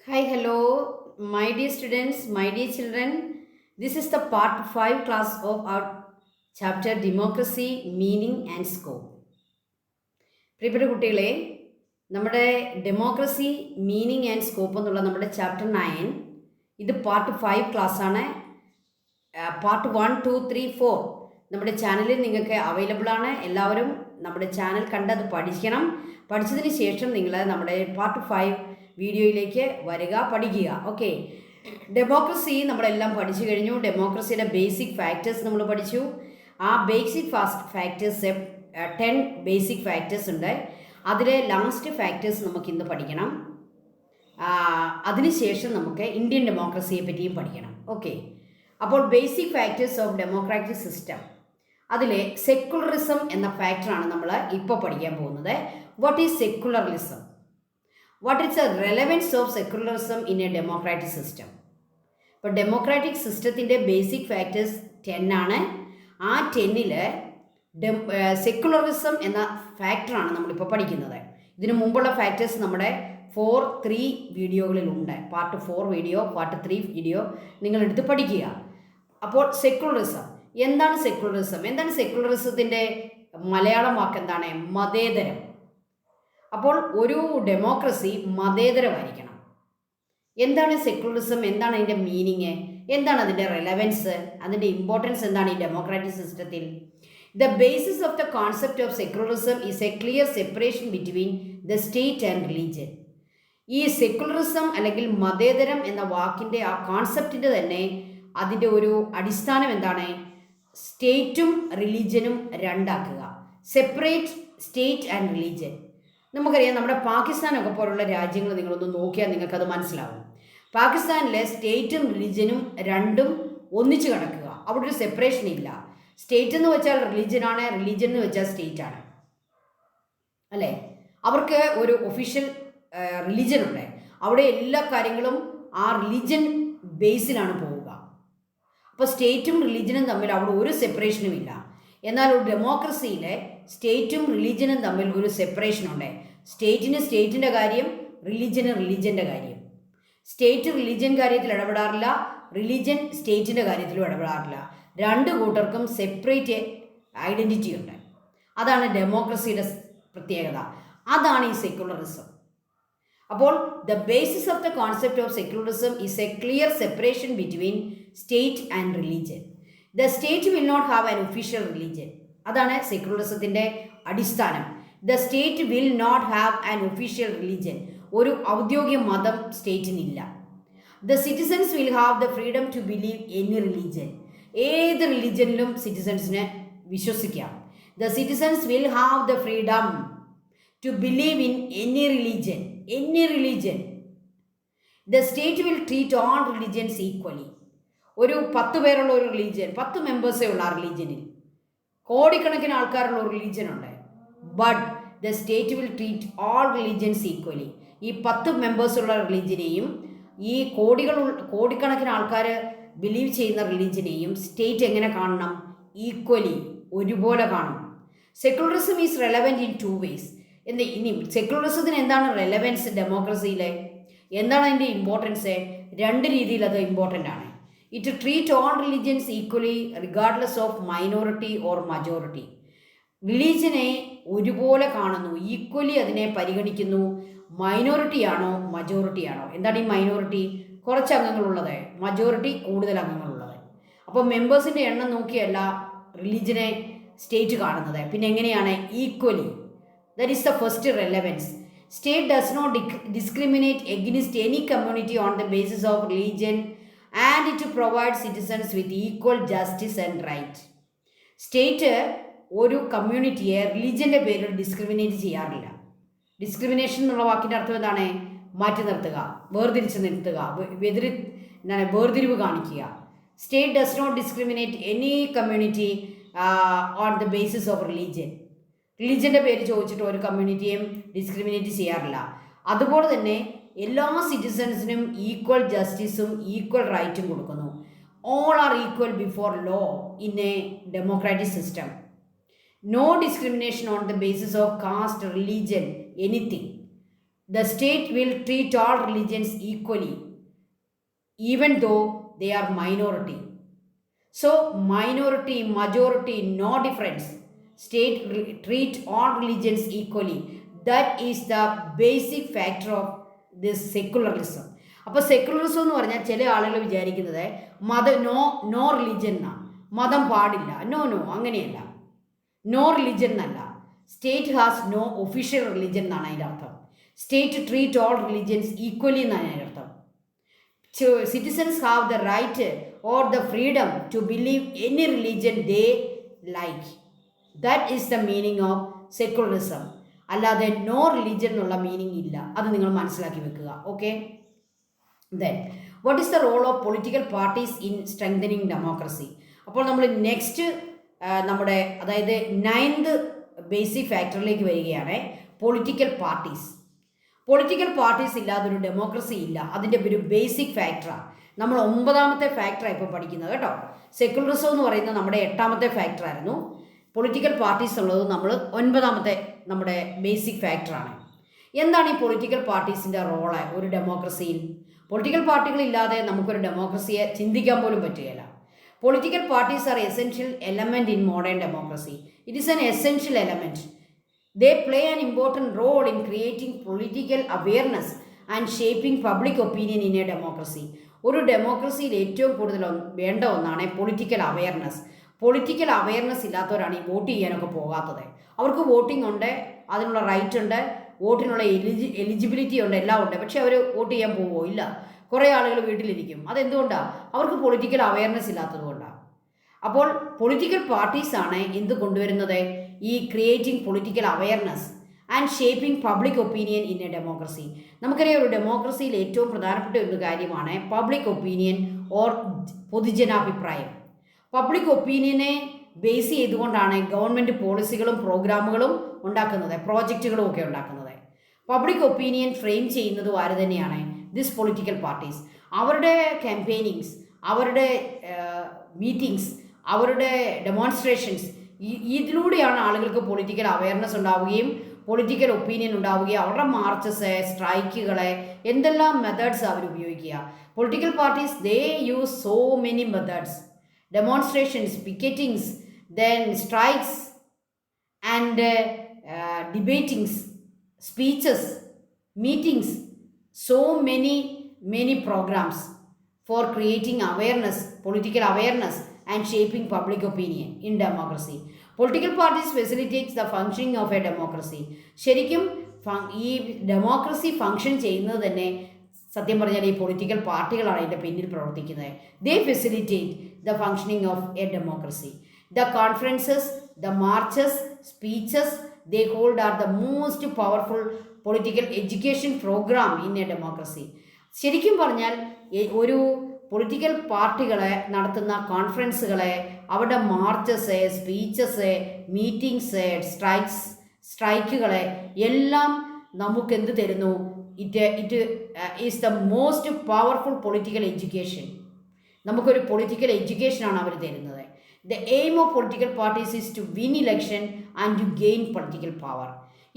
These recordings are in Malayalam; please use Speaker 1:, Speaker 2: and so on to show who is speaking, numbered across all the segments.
Speaker 1: Hi, hello, my dear students, my dear children. This is the part 5 class of our chapter Democracy, Meaning and Scope. പ്രിയപ്പെട്ട കുട്ടികളെ, നമ്മുടെ ഡെമോക്രസി മീനിങ് ആൻഡ് സ്കോപ്പ് എന്നുള്ള നമ്മുടെ ചാപ്റ്റർ 9 ഇത് പാർട്ട് 5 ക്ലാസ് ആണ്. പാർട്ട് 1, 2, 3, 4 നമ്മുടെ ചാനലിൽ നിങ്ങൾക്ക് അവൈലബിൾ ആണ്. എല്ലാവരും നമ്മുടെ ചാനൽ കണ്ടത് പഠിക്കണം. പഠിച്ചതിന് ശേഷം നിങ്ങൾ നമ്മുടെ പാർട്ട് 5 വീഡിയോയിലേക്ക് വരിക, പഠിക്കുക. ഓക്കെ, ഡെമോക്രസി നമ്മളെല്ലാം പഠിച്ചു കഴിഞ്ഞു. ഡെമോക്രസിയുടെ ബേസിക് ഫാക്ടേഴ്സ് നമ്മൾ പഠിച്ചു. ആ ബേസിക് ഫാക്ടേഴ്സ് 10 ബേസിക് ഫാക്ടേഴ്സ് ഉണ്ട്. അതിലെ ലാസ്റ്റ് ഫാക്ടേഴ്സ് നമുക്ക് ഇന്ന് പഠിക്കണം. അതിനുശേഷം നമുക്ക് ഇന്ത്യൻ ഡെമോക്രസിയെ പറ്റിയും പഠിക്കണം. ഓക്കെ, അപ്പോൾ basic factors of democratic system, അതിലെ സെക്കുലറിസം എന്ന ഫാക്ടറാണ് നമ്മൾ ഇപ്പോൾ പഠിക്കാൻ പോകുന്നത്. What is secularism? What is the relevance of secularism in a democratic system? ഇപ്പോൾ ഡെമോക്രാറ്റിക് സിസ്റ്റത്തിൻ്റെ ബേസിക് ഫാക്ടേഴ്സ് 10 ആണ്. ആ 10ൽ സെക്കുലറിസം എന്ന ഫാക്ടറാണ് നമ്മളിപ്പോൾ പഠിക്കുന്നത്. ഇതിനു മുമ്പുള്ള ഫാക്ടേഴ്സ് നമ്മുടെ 4-3 വീഡിയോകളിലുണ്ട്. പാർട്ട് 4 വീഡിയോ, പാർട്ട് 3 വീഡിയോ നിങ്ങളെടുത്ത് പഠിക്കുക. അപ്പോൾ സെക്കുലറിസം എന്താണ്? എന്താണ് സെക്കുലറിസത്തിൻ്റെ മലയാളം വാക്ക് എന്താണ്? മതേതരം. അപ്പോൾ ഒരു ഡെമോക്രസി മതേതരമായിരിക്കണം. എന്താണ് സെക്കുലറിസം? എന്താണ് അതിൻ്റെ മീനിങ്? എന്താണ് അതിൻ്റെ റെലവൻസ്? അതിൻ്റെ ഇമ്പോർട്ടൻസ് എന്താണ് ഈ ഡെമോക്രാറ്റിക് സിസ്റ്റത്തിൽ? The basis of the concept of secularism is a clear separation between the state and religion. ഈ സെക്കുലറിസം അല്ലെങ്കിൽ മതേതരം എന്ന വാക്കിൻ്റെ ആ കോൺസെപ്റ്റിൻ്റെ തന്നെ അതിൻ്റെ ഒരു അടിസ്ഥാനം എന്താണ്? സ്റ്റേറ്റും റിലീജിയനും രണ്ടാക്കുക. Separate state and religion. നമുക്കറിയാം, നമ്മുടെ പാകിസ്ഥാനൊക്കെ പോലുള്ള രാജ്യങ്ങൾ നിങ്ങളൊന്ന് നോക്കിയാൽ നിങ്ങൾക്കത് മനസ്സിലാവും. പാകിസ്ഥാനിലെ സ്റ്റേറ്റും റിലീജിയനും രണ്ടും ഒന്നിച്ച് കിടക്കുക. അവിടെ ഒരു സെപ്പറേഷൻ ഇല്ല. സ്റ്റേറ്റ് എന്ന് വെച്ചാൽ റിലീജിയനാണ്, റിലീജിയൻ എന്ന് വെച്ചാൽ സ്റ്റേറ്റ് ആണ്, അല്ലേ? അവർക്ക് ഒരു ഒഫീഷ്യൽ റിലീജിയൻ ഉണ്ട്. അവിടെ എല്ലാ കാര്യങ്ങളും ആ റിലീജിയൻ ബേസിലാണ് പോവുക. അപ്പോൾ സ്റ്റേറ്റും റിലീജിയനും തമ്മിൽ അവിടെ ഒരു സെപ്പറേഷനും ഇല്ല. എന്നാൽ ഒരു ഡെമോക്രസിയിലെ സ്റ്റേറ്റും റിലീജിയനും തമ്മിൽ ഒരു സെപ്പറേഷനുണ്ട്. സ്റ്റേറ്റിന് സ്റ്റേറ്റിൻ്റെ കാര്യം, റിലീജിയന് റിലീജിയൻ്റെ കാര്യം. സ്റ്റേറ്റ് റിലീജിയൻ കാര്യത്തിൽ ഇടപെടാറില്ല, റിലീജിയൻ സ്റ്റേറ്റിൻ്റെ കാര്യത്തിലും ഇടപെടാറില്ല. രണ്ട് കൂട്ടർക്കും സെപ്പറേറ്റ് ഐഡൻറ്റിറ്റി ഉണ്ട്. അതാണ് ഡെമോക്രസിയുടെ പ്രത്യേകത. അതാണ് ഈ സെക്കുലറിസം. അപ്പോൾ the basis of the concept of secularism is a clear separation between state and religion. The state will not have an official religion. അതാണ് സെക്കുലറിസത്തിൻ്റെ അടിസ്ഥാനം. The state will not have an official religion. ഒരു ഔദ്യോഗിക മതം സ്റ്റേറ്റിനില്ല. The citizens will have the freedom to believe any religion. ഏത് റിലീജിയനിലും സിറ്റിസൺസിന് വിശ്വസിക്കാം. The citizens will have the freedom to believe in any religion. Any religion. The state will treat all religions equally. ഒരു 10 പേരുള്ള ഒരു റിലീജിയൻ, 10 മെമ്പേഴ്സേ ഉള്ള ആ റിലീജിയനിൽ കോടിക്കണക്കിന് ആൾക്കാരുള്ള ഒരു റിലീജിയൻ ഉണ്ട്. But the state will treat all religions equally. ഈ 10 മെമ്പേഴ്സുള്ള റിലീജിയനെയും ഈ കോടിക്കണക്കിന് ആൾക്കാർ ബിലീവ് ചെയ്യുന്ന റിലീജിയനെയും സ്റ്റേറ്റ് എങ്ങനെ കാണണം? ഈക്വലി, ഒരുപോലെ കാണും. Secularism is relevant in 2 ways. ഇനി സെക്കുലറിസത്തിന് എന്താണ് റെലവൻസ് ഡെമോക്രസിയിലെ? എന്താണ് അതിൻ്റെ ഇമ്പോർട്ടൻസ്? 2 രീതിയിൽ അത് ഇമ്പോർട്ടൻ്റ് ആണ്. It treat all religions equally regardless of minority or majority. റിലീജിയനെ ഒരുപോലെ കാണുന്നു, ഈക്വലി അതിനെ പരിഗണിക്കുന്നു. മൈനോറിറ്റി ആണോ മജോറിറ്റി ആണോ? എന്താണ് ഈ മൈനോറിറ്റി? കുറച്ച് അംഗങ്ങളുള്ളത്, മജോറിറ്റി കൂടുതൽ അംഗങ്ങളുള്ളത്. അപ്പോൾ മെമ്പേഴ്സിൻ്റെ എണ്ണം നോക്കിയല്ല റിലീജിയനെ സ്റ്റേറ്റ് കാണുന്നത്. പിന്നെ എങ്ങനെയാണ്? Equally. That is the first relevance. State does not discriminate against any community on the basis of religion and it provide citizens with equal justice and right. State ഒരു കമ്മ്യൂണിറ്റിയെ റിലീജിയൻ്റെ പേരിൽ ഡിസ്ക്രിമിനേറ്റ് ചെയ്യാറില്ല. ഡിസ്ക്രിമിനേഷൻ എന്നുള്ള വാക്കിൻ്റെ അർത്ഥം എന്താണ്? മാറ്റി നിർത്തുക, വേർതിരിച്ച് നിർത്തുക, വേർതിരിവ് കാണിക്കുക. State does not discriminate any community on the basis of religion. റിലീജിയൻ്റെ പേര് ചോദിച്ചിട്ട് ഒരു കമ്മ്യൂണിറ്റിയെയും ഡിസ്ക്രിമിനേറ്റ് ചെയ്യാറില്ല. അതുപോലെ തന്നെ എല്ലാ സിറ്റിസൺസിനും ഈക്വൽ ജസ്റ്റിസും ഈക്വൽ റൈറ്റും കൊടുക്കുന്നു. All are equal before law in a democratic system. No discrimination on the basis of caste, religion, anything. The state will treat all religions equally, even though they are minority. So minority, majority, no difference. State treat all religions equally. That is the basic factor of this secularism. അപ്പോൾ സെക്കുലറിസം എന്ന് പറഞ്ഞാൽ ചില ആളുകൾ വിചാരിക്കുന്നത് നോ റിലിജൻ എന്നാണ്. മതം പാടില്ല. നോ അങ്ങനെയല്ല. നോ റിലിജൻ എന്നല്ല. State has no official religion എന്നാണ് അതിൻ്റെ അർത്ഥം. State treat all religions equally എന്നാണ് അതിൻ്റെ അർത്ഥം. Citizens have the right or the freedom to believe any religion they like. That is the meaning of secularism. അല്ലാതെ നോ റിലിജൻ എന്നുള്ള മീനിങ് ഇല്ല. അത് നിങ്ങൾ മനസ്സിലാക്കി വെക്കുക. Okay. Then what is the role of political parties in strengthening democracy? അപ്പോൾ നമ്മൾ നെക്സ്റ്റ് നമ്മുടെ അതായത് 9th ബേസിക് ഫാക്ടറിലേക്ക് വരികയാണ്. Political parties. പൊളിറ്റിക്കൽ പാർട്ടീസ് ഇല്ലാതെ ഒരു ഡെമോക്രസി ഇല്ല. അതിൻ്റെ ഒരു ബേസിക് ഫാക്ടറാണ്. നമ്മൾ 9ാമത്തെ ഫാക്ടറാണ് ഇപ്പോൾ പഠിക്കുന്നത് കേട്ടോ. സെക്കുലറിസം എന്ന് പറയുന്നത് നമ്മുടെ 8ാമത്തെ ഫാക്ടറായിരുന്നു. പൊളിറ്റിക്കൽ പാർട്ടീസ് ഉള്ളത് നമ്മൾ 9ാമത്തെ നമ്മുടെ ബേസിക് ഫാക്ടറാണ്. എന്താണ് ഈ പൊളിറ്റിക്കൽ പാർട്ടീസിൻ്റെ റോള് ഒരു ഡെമോക്രസിയിൽ? പൊളിറ്റിക്കൽ പാർട്ടികളില്ലാതെ നമുക്കൊരു ഡെമോക്രസിയെ ചിന്തിക്കാൻ പോലും പറ്റുകയില്ല. Political parties are essential element in modern democracy. It is N essential element. They play an important role in creating political awareness and shaping public opinion in a democracy. ഒരു ഡെമോക്രസിയിൽ ഏറ്റവും കൂടുതൽ വേണ്ട ഒന്നാണ് പൊളിറ്റിക്കൽ അവയർനെസ്. പൊളിറ്റിക്കൽ അവയർനെസ് ഇല്ലാത്തവരാണ് ഈ വോട്ട് ചെയ്യാനൊക്കെ പോകാത്തത്. അവർക്ക് വോട്ടിംഗ് ഉണ്ട്, അതിനുള്ള റൈറ്റ് ഉണ്ട്, വോട്ടിനുള്ള എലിജിബിലിറ്റി ഉണ്ട്, എല്ലാം ഉണ്ട്. പക്ഷേ അവർ വോട്ട് ചെയ്യാൻ പോവോ? ഇല്ല. കുറേ ആളുകൾ വീട്ടിലിരിക്കും. അതെന്തുകൊണ്ടാണ്? അവർക്ക് പൊളിറ്റിക്കൽ അവയർനെസ് ഇല്ലാത്തത് കൊണ്ടാണ്. അപ്പോൾ പൊളിറ്റിക്കൽ പാർട്ടീസാണ് എന്ത് കൊണ്ടുവരുന്നത്? ഈ creating political awareness and shaping public opinion in a democracy. നമുക്കറിയാം ഒരു ഡെമോക്രസിയിൽ ഏറ്റവും പ്രധാനപ്പെട്ട ഒരു കാര്യമാണ് പബ്ലിക് ഒപ്പീനിയൻ ഓർ പൊതുജനാഭിപ്രായം. പബ്ലിക് ഒപ്പീനിയനെ ബേസ് ചെയ്തുകൊണ്ടാണ് ഗവൺമെൻറ് പോളിസികളും പ്രോഗ്രാമുകളും ഉണ്ടാക്കുന്നത്, പ്രോജക്റ്റുകളും ഒക്കെ ഉണ്ടാക്കുന്നത്. പബ്ലിക് ഒപ്പീനിയൻ ഫ്രെയിം ചെയ്യുന്നതും ആര് തന്നെയാണ്? This political parties. അവരുടെ ക്യാമ്പയിനിങ്സ്, അവരുടെ മീറ്റിങ്സ്, അവരുടെ ഡെമോൺസ്ട്രേഷൻസ്, ഇതിലൂടെയാണ് ആളുകൾക്ക് പൊളിറ്റിക്കൽ അവയർനെസ് ഉണ്ടാവുകയും പൊളിറ്റിക്കൽ ഒപ്പീനിയൻ ഉണ്ടാവുകയും അവരുടെ മാർച്ചസ്, സ്ട്രൈക്കുകളെ എന്തെല്ലാം മെത്തേഡ്സ് അവർ ഉപയോഗിക്കുക. Political parties they use so many methods. Demonstrations, picketings, then strikes and debatings, speeches, meetings, so many programs for creating awareness, political awareness and shaping public opinion in democracy. Political parties facilitates the functioning of a democracy. ശരിക്കും ഈ ഡെമോക്രസി ഫങ്ഷൻ ചെയ്യുന്നത് തന്നെ സത്യം പറഞ്ഞാൽ ഈ പൊളിറ്റിക്കൽ പാർട്ടികളാണ് ഇതിൻ്റെ പിന്നിൽ പ്രവർത്തിക്കുന്നത്. They facilitate the functioning of a democracy. The conferences, the marches, speeches they hold are the most powerful political education program in a democracy. ശരിക്കും പറഞ്ഞാൽ ഒരു പൊളിറ്റിക്കൽ പാർട്ടികളെ നടത്തുന്ന കോൺഫറൻസുകളെ, അവരുടെ മാർച്ചസ്, സ്പീച്ചസ്, മീറ്റിങ്സ്, സ്ട്രൈക്കുകളെ എല്ലാം നമുക്ക് എന്ത് തരുന്നു? It is the most powerful political education. നമുക്കൊരു പൊളിറ്റിക്കൽ എഡ്യൂക്കേഷനാണ് അവർ തരുന്നത്. The aim of political parties is to win election and to gain political power.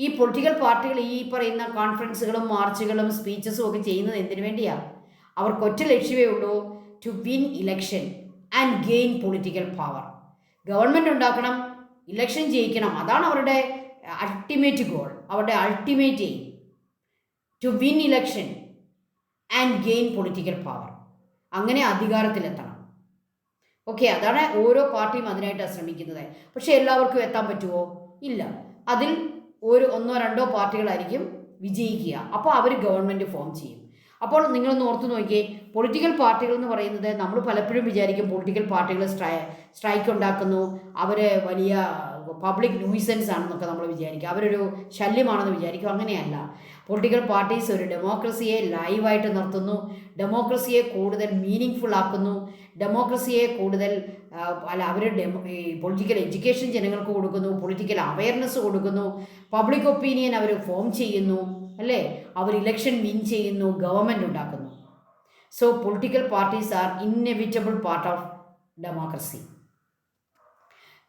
Speaker 1: ഈ പൊളിറ്റിക്കൽ പാർട്ടികൾ ഈ പറയുന്ന കോൺഫറൻസുകളും മാർച്ചുകളും സ്പീച്ചസും ഒക്കെ ചെയ്യുന്നത് എന്തിനു വേണ്ടിയാണ്? അവർക്ക് ഒറ്റ ലക്ഷ്യമേ ഉള്ളൂ, to win election and gain political power. Government ഉണ്ടാക്കണം, ഇലക്ഷൻ ജയിക്കണം. അതാണ് അവരുടെ അൾട്ടിമേറ്റ് ഗോൾ, അവരുടെ ultimate aim. To win election and gain political power. അങ്ങനെ അധികാരത്തിലെത്തണം. ഓക്കെ, അതാണ് ഓരോ പാർട്ടിയും അതിനായിട്ടാണ് ശ്രമിക്കുന്നത്. പക്ഷേ എല്ലാവർക്കും എത്താൻ പറ്റുമോ? ഇല്ല. അതിൽ ഒന്നോ രണ്ടോ പാർട്ടികളായിരിക്കും വിജയിക്കുക. അപ്പോൾ അവർ ഗവൺമെൻറ് ഫോം ചെയ്യും. അപ്പോൾ നിങ്ങളൊന്ന് ഓർത്ത് നോക്കിയേ, പൊളിറ്റിക്കൽ പാർട്ടികൾ എന്ന് പറയുന്നത് നമ്മൾ പലപ്പോഴും വിചാരിക്കും പൊളിറ്റിക്കൽ പാർട്ടികൾ സ്ട്രൈക്ക് ഉണ്ടാക്കുന്നു, അവർ വലിയ പബ്ലിക് ന്യൂസൻസ് ആണെന്നൊക്കെ നമ്മൾ വിചാരിക്കും, അവരൊരു ശല്യമാണെന്ന് വിചാരിക്കും. അങ്ങനെയല്ല. പൊളിറ്റിക്കൽ പാർട്ടീസ് ഒരു ഡെമോക്രസിയെ ലൈവായിട്ട് നിർത്തുന്നു, ഡെമോക്രസിയെ കൂടുതൽ മീനിങ് ഫുൾ ആക്കുന്നു, ഡെമോക്രസിയെ കൂടുതൽ അവർ പൊളിറ്റിക്കൽ എഡ്യൂക്കേഷൻ ജനങ്ങൾക്ക് കൊടുക്കുന്നു, പൊളിറ്റിക്കൽ അവയർനെസ് കൊടുക്കുന്നു, പബ്ലിക് ഒപ്പീനിയൻ അവർ ഫോം ചെയ്യുന്നു, അല്ലേ? അവർ ഇലക്ഷൻ വിൻ ചെയ്യുന്നു, ഗവൺമെൻറ് ഉണ്ടാക്കുന്നു. So political parties are inevitable part of democracy.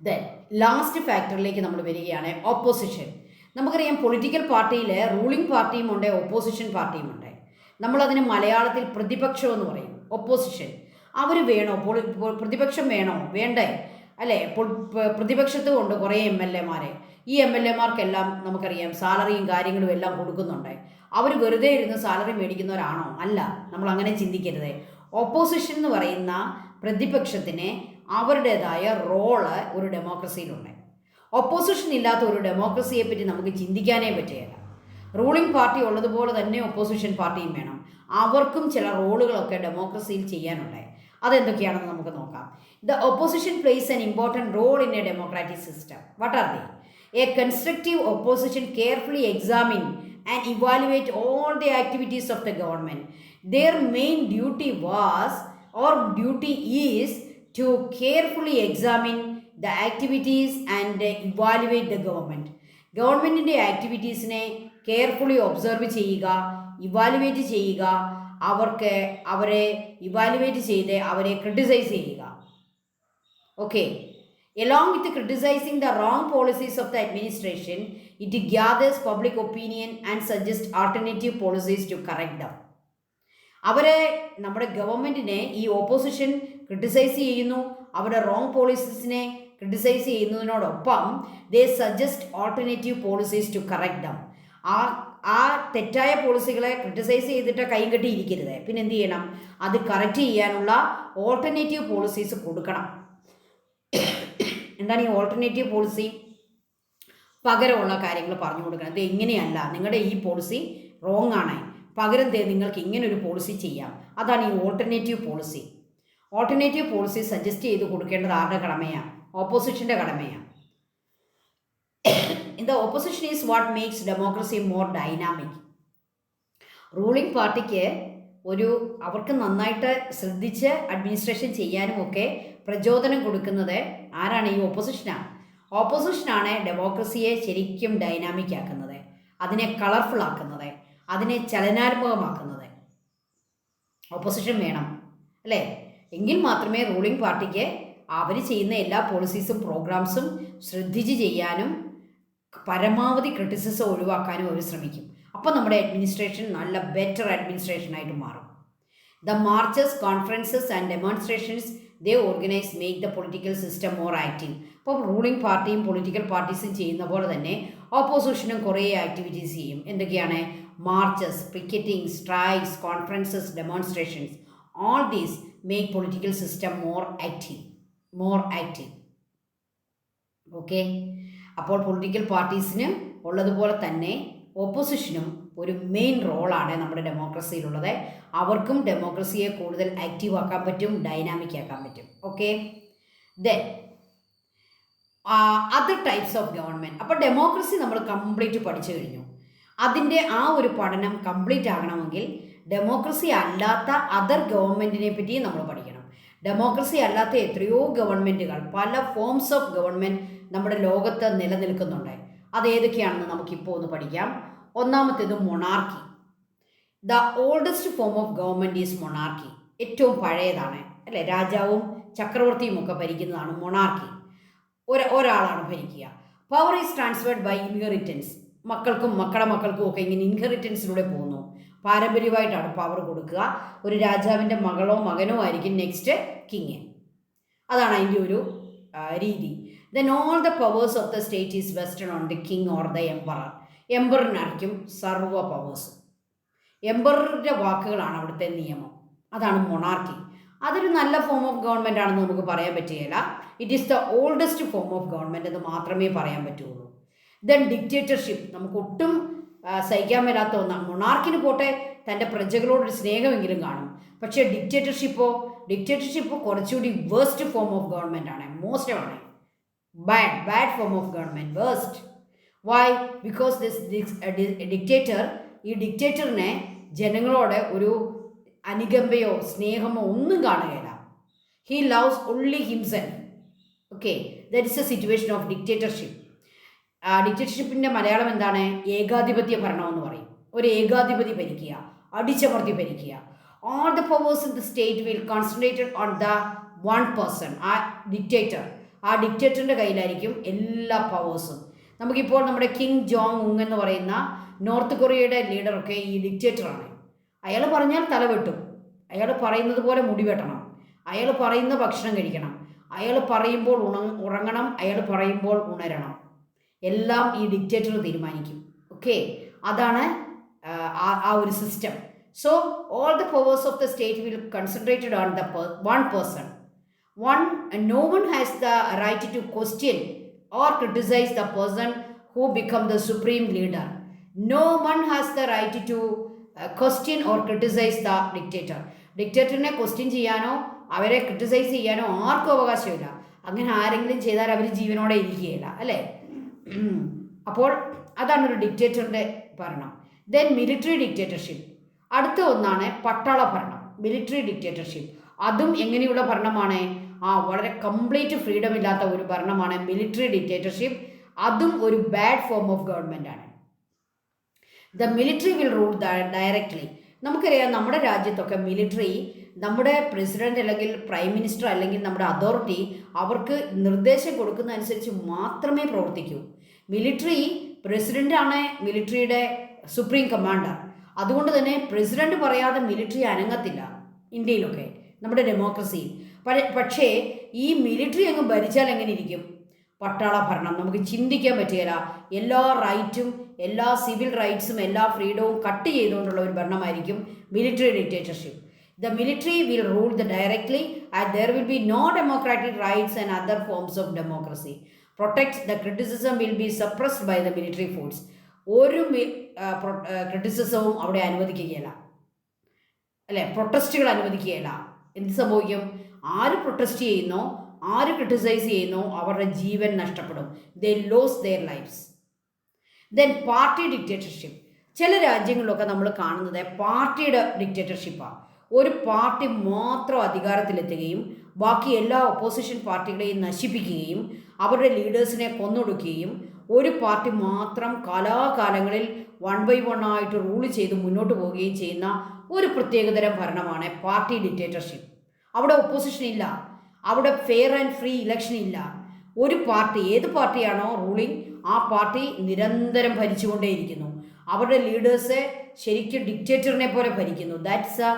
Speaker 1: Then last ഫാക്ടറിലേക്ക് നമ്മൾ വരികയാണ്, ഓപ്പോസിഷൻ. നമുക്കറിയാം പൊളിറ്റിക്കൽ പാർട്ടിയിൽ റൂളിംഗ് പാർട്ടിയുമുണ്ട്, ഓപ്പോസിഷൻ പാർട്ടിയുമുണ്ട്. നമ്മളതിന് മലയാളത്തിൽ പ്രതിപക്ഷം എന്ന് പറയും, ഒപ്പോസിഷൻ. അവർ വേണോ? പ്രതിപക്ഷം വേണോ? വേണ്ടേ? അല്ലേ? പ്രതിപക്ഷത്തും ഉണ്ട് കുറേ MLA മാരെ. ഈ MLA മാർക്കെല്ലാം നമുക്കറിയാം സാലറിയും കാര്യങ്ങളും എല്ലാം കൊടുക്കുന്നുണ്ട്. അവർ വെറുതെ ഇരുന്ന് സാലറി മേടിക്കുന്നവരാണോ? അല്ല, നമ്മൾ അങ്ങനെ ചിന്തിക്കരുത്. ഓപ്പോസിഷൻ എന്ന് പറയുന്ന പ്രതിപക്ഷത്തിന് അവരുടേതായ റോള് ഒരു ഡെമോക്രസിയിലുണ്ട്. ഓപ്പോസിഷൻ ഇല്ലാത്ത ഒരു ഡെമോക്രസിയെ പറ്റി നമുക്ക് ചിന്തിക്കാനേ പറ്റുകയില്ല. റൂളിംഗ് പാർട്ടി ഉള്ളതുപോലെ തന്നെ ഒപ്പോസിഷൻ പാർട്ടിയും വേണം. അവർക്കും ചില റോളുകളൊക്കെ ഡെമോക്രസിയിൽ ചെയ്യാനുണ്ട്. അതെന്തൊക്കെയാണെന്ന് നമുക്ക് നോക്കാം. The opposition plays an important role in a democratic system. What are they? A constructive opposition carefully examine and evaluate all the activities of the government. Their main duty is to carefully examine the activities and evaluate the government. ഗവൺമെൻറ്റിൻ്റെ ആക്ടിവിറ്റീസിനെ കെയർഫുള്ളി ഒബ്സർവ് ചെയ്യുക, ഇവാലുവേറ്റ് ചെയ്യുക, അവരെ ഇവാലുവേറ്റ് ചെയ്ത് അവരെ ക്രിട്ടിസൈസ് ചെയ്യുക. Okay. Along with criticizing the wrong policies of the administration, it gathers public opinion and suggests alternative policies to correct them. അവരെ നമ്മുടെ ഗവൺമെൻറ്റിനെ ഈ ഓപ്പോസിഷൻ ക്രിട്ടിസൈസ് ചെയ്യുന്നു, അവരുടെ റോങ് പോളിസീസിനെ ക്രിട്ടിസൈസ് ചെയ്യുന്നതിനോടൊപ്പം they suggest alternative policies to correct them. ആ തെറ്റായ പോളിസികളെ ക്രിട്ടിസൈസ് ചെയ്തിട്ട് കൈ കെട്ടിയിരിക്കരുത്. പിന്നെ എന്ത് ചെയ്യണം? അത് കറക്റ്റ് ചെയ്യാനുള്ള ഓൾട്ടർനേറ്റീവ് പോളിസീസ് കൊടുക്കണം. എന്താണ് ഈ ഓൾട്ടർനേറ്റീവ് പോളിസി? പകരമുള്ള കാര്യങ്ങൾ പറഞ്ഞു കൊടുക്കണം. ഇത് എങ്ങനെയല്ല, നിങ്ങളുടെ ഈ പോളിസി റോങ് ആണ്, പകരം നിങ്ങൾക്ക് ഇങ്ങനൊരു പോളിസി ചെയ്യാം. അതാണ് ഈ alternative policy. Alternative policy suggest ചെയ്ത് കൊടുക്കേണ്ടത് ആരുടെ കടമയാണ്? ഓപ്പോസിഷൻ്റെ കടമയാണ്. The opposition is what makes democracy more dynamic. Ruling പാർട്ടിക്ക് അവർക്ക് നന്നായിട്ട് ശ്രദ്ധിച്ച് അഡ്മിനിസ്ട്രേഷൻ ചെയ്യാനും ഒക്കെ പ്രചോദനം കൊടുക്കുന്നത് ആരാണ്? ഈ ഓപ്പോസിഷനാണ്. ഓപ്പോസിഷനാണ് ഡെമോക്രസിയെ ശരിക്കും ഡൈനാമിക് ആക്കുന്നത്, അതിനെ കളർഫുൾ ആക്കുന്നത്, അതിനെ ചലനാത്മകമാക്കുന്നത്. ഓപ്പോസിഷൻ വേണം, അല്ലേ? എങ്കിൽ മാത്രമേ റൂളിംഗ് പാർട്ടിക്ക് അവർ ചെയ്യുന്ന എല്ലാ പോളിസീസും പ്രോഗ്രാംസും ശ്രദ്ധിച്ച് ചെയ്യാനും പരമാവധി ക്രിറ്റിസിസം ഒഴിവാക്കാനും അവർ ശ്രമിക്കും. അപ്പോൾ നമ്മുടെ അഡ്മിനിസ്ട്രേഷൻ നല്ല ബെറ്റർ അഡ്മിനിസ്ട്രേഷനായിട്ട് മാറും. The marches, conferences and demonstrations they organise make the political system more active. അപ്പോൾ റൂളിംഗ് പാർട്ടിയും പൊളിറ്റിക്കൽ പാർട്ടീസും ചെയ്യുന്ന പോലെ തന്നെ ഓപ്പോസിഷനും കുറേ ആക്ടിവിറ്റീസ് ചെയ്യും. എന്തൊക്കെയാണ്? Marches, picketing, strikes, conferences, demonstrations. All these make political system more active. Okay. അപ്പോൾ പൊളിറ്റിക്കൽ പാർട്ടീസിന് ഉള്ളതുപോലെ തന്നെ ഓപ്പോസിഷനും ഒരു മെയിൻ റോളാണ് നമ്മുടെ ഡെമോക്രസിയിലുള്ളത്. അവർക്കും ഡെമോക്രസിയെ കൂടുതൽ ആക്റ്റീവ് ആക്കാൻ പറ്റും, ഡൈനാമിക് ആക്കാൻ പറ്റും. Okay. Then other types of government. അപ്പോൾ ഡെമോക്രസി നമ്മൾ കംപ്ലീറ്റ് പഠിച്ചു കഴിഞ്ഞു. അതിൻ്റെ ആ ഒരു പഠനം കംപ്ലീറ്റ് ആകണമെങ്കിൽ ഡെമോക്രസി അല്ലാത്ത അതർ ഗവൺമെൻറ്റിനെ പറ്റിയും നമ്മൾ പഠിക്കണം. ഡെമോക്രസി അല്ലാത്ത എത്രയോ ഗവൺമെൻറ്റുകൾ, പല ഫോംസ് ഓഫ് ഗവൺമെൻറ് നമ്മുടെ ലോകത്ത് നിലനിൽക്കുന്നുണ്ട്. അതേതൊക്കെയാണെന്ന് നമുക്കിപ്പോൾ ഒന്ന് പഠിക്കാം. ഒന്നാമത്തേത് monarchy. The oldest form of government is monarchy. ഏറ്റവും പഴയതാണ്, അല്ലേ? രാജാവും ചക്രവർത്തിയും ഒക്കെ ഭരിക്കുന്നതാണ് മൊണാർക്കി. ഒരാളാണ് ഭരിക്കുക. Power is transferred by inheritance. മക്കൾക്കും മക്കളുടെ ഒക്കെ ഇങ്ങനെ ഇൻഹെറിറ്റൻസിലൂടെ പോകുന്നു. പാരമ്പര്യമായിട്ടാണ് പവർ കൊടുക്കുക. ഒരു രാജാവിൻ്റെ മകളോ മകനോ ആയിരിക്കും നെക്സ്റ്റ് കിങ്. അതാണ് അതിൻ്റെ ഒരു രീതി. Then all the powers of the state is vested on the king or the emperor. എംപറിനായിരിക്കും സർവ്വ പവേഴ്സും. എംപററുടെ വാക്കുകളാണ് അവിടുത്തെ നിയമം. അതാണ് മൊണാർക്കി. അതൊരു നല്ല ഫോം ഓഫ് ഗവൺമെൻറ് ആണെന്ന് നമുക്ക് പറയാൻ പറ്റുകയില്ല. It is the oldest form of government എന്ന് മാത്രമേ പറയാൻ പറ്റുള്ളൂ. Then dictatorship. നമുക്ക് ഒട്ടും സഹിക്കാൻ മേലാത്ത ഒന്നാണ്. മൊണാർക്കിന് പോട്ടെ തൻ്റെ പ്രജകളോടൊരു സ്നേഹമെങ്കിലും കാണും. പക്ഷേ ഡിക്റ്റേറ്റർഷിപ്പ് കുറച്ചുകൂടി വേസ്റ്റ് ഫോം ഓഫ് ഗവൺമെൻറ് ആണ്. മോസ്റ്റ് ആണ്. Bad form of government. Worst. Why? Because dictator, ഈ ഡിക്റ്റേറ്ററിനെ ജനങ്ങളോട് ഒരു അനുകമ്പയോ സ്നേഹമോ ഒന്നും കാണുകയില്ല. He loves only himself. Okay. That is a situation of dictatorship. ഡിക്റ്റേറ്റർഷിപ്പിൻ്റെ മലയാളം എന്താണ്? ഏകാധിപത്യ ഭരണമെന്ന് പറയും. ഒരു ഏകാധിപതി ഭരിക്കുക, അടിച്ചമർത്തി ഭരിക്കുക. All the powers in the state will concentrated on the one person. ആ ഡിക്റ്റേറ്ററിൻ്റെ കയ്യിലായിരിക്കും എല്ലാ പവേഴ്സും. നമുക്കിപ്പോൾ നമ്മുടെ കിം ജോങ് ഉങ് എന്ന് പറയുന്ന നോർത്ത് കൊറിയയുടെ ലീഡറൊക്കെ ഈ ഡിക്റ്റേറ്ററാണ്. അയാൾ പറഞ്ഞാൽ തല വെട്ടും, അയാൾ പറയുന്നത് പോലെ മുടി വെട്ടണം, അയാൾ പറയുന്ന ഭക്ഷണം കഴിക്കണം, അയാൾ പറയുമ്പോൾ ഉറങ്ങണം, അയാൾ പറയുമ്പോൾ ഉണരണം, എല്ലാം ഈ ഡിക്റ്റേറ്റർ തീരുമാനിക്കും. ഓക്കെ, അതാണ് ആ ഒരു system. So all the powers of the state will concentrated on the one person. No one has the right to question or criticize the person who become the supreme leader. No one has the right to question or criticize the dictator. ഡിക്റ്റേറ്ററിനെ ക്വസ്റ്റ്യൻ ചെയ്യാനോ അവരെ ക്രിട്ടിസൈസ് ചെയ്യാനോ ആർക്കും അവകാശമില്ല. അങ്ങനെ ആരെങ്കിലും ചെയ്താൽ അവർ ജീവനോടെ ഇരിക്കുകയില്ല, അല്ലേ? അപ്പോൾ അതാണ് ഒരു ഡിക്റ്റേറ്ററിൻ്റെ ഭരണം. ദെൻ മിലിറ്ററി ഡിക്റ്റേറ്റർഷിപ്പ്, അടുത്ത ഒന്നാണ് പട്ടാള ഭരണം, മിലിറ്ററി ഡിക്റ്റേറ്റർഷിപ്പ്. അതും എങ്ങനെയുള്ള ഭരണമാണ്? വളരെ കംപ്ലീറ്റ് ഫ്രീഡം ഇല്ലാത്ത ഒരു ഭരണമാണ് മിലിറ്ററി ഡിക്റ്റേറ്റർഷിപ്പ്. അതും ഒരു ബാഡ് ഫോം ഓഫ് ഗവൺമെൻറ് ആണ്. The military will rule directly. നമുക്കറിയാം നമ്മുടെ രാജ്യത്തൊക്കെ മിലിറ്ററി നമ്മുടെ പ്രസിഡന്റ് അല്ലെങ്കിൽ പ്രൈം മിനിസ്റ്റർ അല്ലെങ്കിൽ നമ്മുടെ അതോറിറ്റി അവർക്ക് നിർദ്ദേശം കൊടുക്കുന്നതനുസരിച്ച് മാത്രമേ പ്രവർത്തിക്കൂ. മിലിറ്ററി പ്രസിഡൻ്റാണ് മിലിറ്ററിയുടെ സുപ്രീം കമാൻഡർ. അതുകൊണ്ട് തന്നെ പ്രസിഡന്റ് പറയാതെ മിലിറ്ററി അനങ്ങത്തില്ല ഇന്ത്യയിലൊക്കെ, നമ്മുടെ ഡെമോക്രസിയിൽ. പക്ഷേ ഈ മിലിറ്ററി അങ്ങ് ഭരിച്ചാൽ എങ്ങനെ ഇരിക്കും? പട്ടാള ഭരണം നമുക്ക് ചിന്തിക്കാൻ പറ്റുകയില്ല. എല്ലാ റൈറ്റും എല്ലാ സിവിൽ റൈറ്റ്സും എല്ലാ ഫ്രീഡവും കട്ട് ചെയ്തുകൊണ്ടുള്ള ഒരു ഭരണമായിരിക്കും military dictatorship. The military will rule the directly and there will be no democratic rights and other forms of democracy. Protect the criticism will be suppressed by the military force. ഒരു ക്രിറ്റിസിസവും അവിടെ അനുവദിക്കുകയില്ല, അല്ലേ? പ്രൊട്ടസ്റ്റുകൾ അനുവദിക്കുകയില്ല. എന്ത് സംഭവിക്കും? ആര് പ്രൊട്ടസ്റ്റ് ചെയ്യുന്നോ ആര് ക്രിട്ടിസൈസ് ചെയ്യുന്നോ അവരുടെ ജീവൻ നഷ്ടപ്പെടും. They lose their lifes. Then party dictatorship. ചില രാജ്യങ്ങളിലൊക്കെ നമ്മൾ കാണുന്നത് പാർട്ടിയുടെ ഡിക്റ്റേറ്റർഷിപ്പാണ്. ഒരു പാർട്ടി മാത്രം അധികാരത്തിലെത്തുകയും ബാക്കി എല്ലാ ഒപ്പോസിഷൻ പാർട്ടികളെയും നശിപ്പിക്കുകയും അവരുടെ ലീഡേഴ്സിനെ കൊന്നൊടുക്കുകയും ഒരു പാർട്ടി മാത്രം കാലാകാലങ്ങളിൽ 1 by 1 ആയിട്ട് റൂൾ ചെയ്ത് മുന്നോട്ട് പോവുകയും ചെയ്യുന്ന ഒരു പ്രത്യേകതരം ഭരണമാണ് പാർട്ടി ഡിക്റ്റേറ്റർഷിപ്പ്. അവിടെ ഒപ്പോസിഷൻ ഇല്ല, അവിടെ ഫെയർ ആൻഡ് ഫ്രീ ഇലക്ഷൻ ഇല്ല. ഒരു പാർട്ടി, ഏത് പാർട്ടിയാണോ റൂളിംഗ് ആ പാർട്ടി നിരന്തരം ഭരിച്ചുകൊണ്ടേയിരിക്കുന്നു. അവരുടെ ലീഡേഴ്സ് ശരിക്കും ഡിക്റ്റേറ്ററിനെ പോലെ ഭരിക്കുന്നു. That's a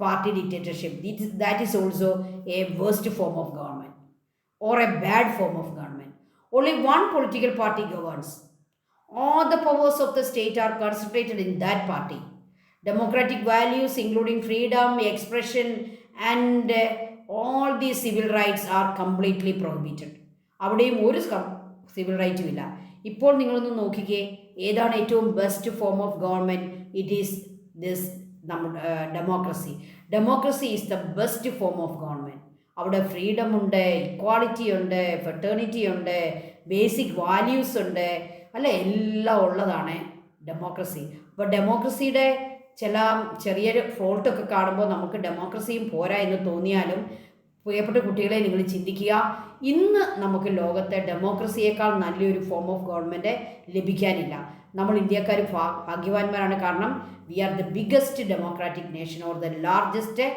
Speaker 1: party dictatorship. That is also a worst form of government or a bad form of government. Only one political party governs. All the powers of the state are concentrated in that party. Democratic values including freedom, expression and all these civil rights are completely prohibited. അവിടെയും ഒരു സിവിൽ റൈറ്റും ഇല്ല. ഇപ്പോൾ നിങ്ങളൊന്ന് നോക്കിക്കേ, ഏതാണ് ഏറ്റവും best form of government? It is this democracy. Democracy is the best form of government. അവിടെ ഫ്രീഡം ഉണ്ട്, ഇക്വാളിറ്റി ഉണ്ട്, ഫെറ്റേണിറ്റി ഉണ്ട്, ബേസിക് വാല്യൂസ് ഉണ്ട്, അല്ലേ? എല്ലാം ഉള്ളതാണ് ഡെമോക്രസി. അപ്പോൾ ഡെമോക്രസിയുടെ ചില ചെറിയൊരു ഫോൾട്ടൊക്കെ കാണുമ്പോൾ നമുക്ക് ഡെമോക്രസിയും പോരാ എന്ന് തോന്നിയാലും പ്രിയപ്പെട്ട കുട്ടികളെ നിങ്ങൾ ചിന്തിക്കുക, ഇന്ന് നമുക്ക് ലോകത്തെ ഡെമോക്രസിയേക്കാൾ നല്ലൊരു ഫോം ഓഫ് ഗവൺമെൻറ് ലഭിക്കാനില്ല. നമ്മൾ ഇന്ത്യക്കാർ ഭാഗ്യവാന്മാരാണ്. കാരണം we are the biggest democratic nation or the largest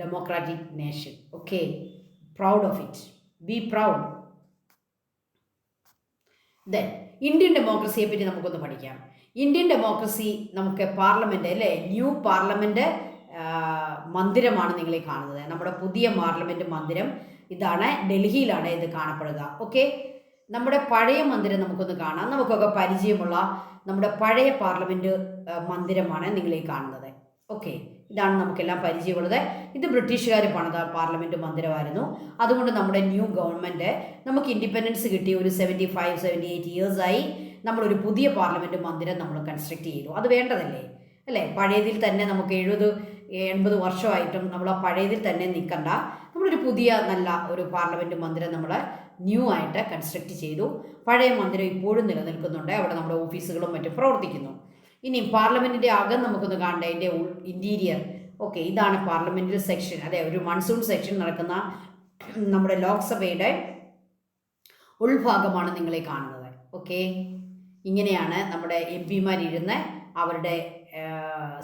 Speaker 1: democratic nation. Okay, proud of it, be proud. Then Indian ഡെമോക്രസിയെ പറ്റി നമുക്കൊന്ന് പഠിക്കാം. ഇന്ത്യൻ ഡെമോക്രസി നമുക്ക് പാർലമെൻറ്റ്, അല്ലേ? ന്യൂ പാർലമെൻറ്റ് മന്ദിരമാണ് നിങ്ങളീ കാണുന്നത്. നമ്മുടെ പുതിയ പാർലമെൻറ്റ് മന്ദിരം ഇതാണ്, ഡൽഹിയിലാണ് ഇത് കാണപ്പെടുക. ഓക്കെ, നമ്മുടെ പഴയ മന്ദിരം നമുക്കൊന്ന് കാണാം. നമുക്കൊക്കെ പരിചയമുള്ള നമ്മുടെ പഴയ പാർലമെൻറ്റ് മന്ദിരമാണ് നിങ്ങളീ കാണുന്നത്. ഓക്കെ, ഇതാണ് നമുക്കെല്ലാം പരിചയമുള്ളത്. ഇത് ബ്രിട്ടീഷുകാർ പണിത പാർലമെൻറ്റ് മന്ദിരമായിരുന്നു. അതുകൊണ്ട് നമ്മുടെ ന്യൂ ഗവൺമെൻറ് നമുക്ക് ഇൻഡിപെൻഡൻസ് കിട്ടി ഒരു 75-78 ഇയേഴ്സായി നമ്മളൊരു പുതിയ പാർലമെൻറ്റ് മന്ദിരം നമ്മൾ കൺസ്ട്രക്ട് ചെയ്തു. അത് വേണ്ടതല്ലേ, അല്ലേ? പഴയതിൽ തന്നെ നമുക്ക് 70-80 വർഷമായിട്ടും നമ്മൾ ആ പഴയതിൽ തന്നെ നിൽക്കണ്ട. നമ്മളൊരു പുതിയ നല്ല ഒരു പാർലമെൻറ്റ് മന്ദിരം നമ്മൾ ന്യൂ ആയിട്ട് കൺസ്ട്രക്ട് ചെയ്തു. പഴയ മന്ദിരം ഇപ്പോഴും നിലനിൽക്കുന്നുണ്ട്. അവിടെ നമ്മുടെ ഓഫീസുകളും മറ്റും പ്രവർത്തിക്കുന്നു. ഇനി പാർലമെൻറ്റിൻ്റെ അകം നമുക്കൊന്ന് കാണണ്ടേ, അതിൻ്റെ ഇൻറ്റീരിയർ. ഓക്കെ, ഇതാണ് പാർലമെൻറ്ററി സെക്ഷൻ, അതെ, ഒരു മൺസൂൺ സെക്ഷൻ നടക്കുന്ന നമ്മുടെ ലോക്സഭയുടെ ഉൾഭാഗമാണ് നിങ്ങളെ കാണുന്നത്. ഓക്കെ, ഇങ്ങനെയാണ് നമ്മുടെ MP-മാരിരുന്ന് അവരുടെ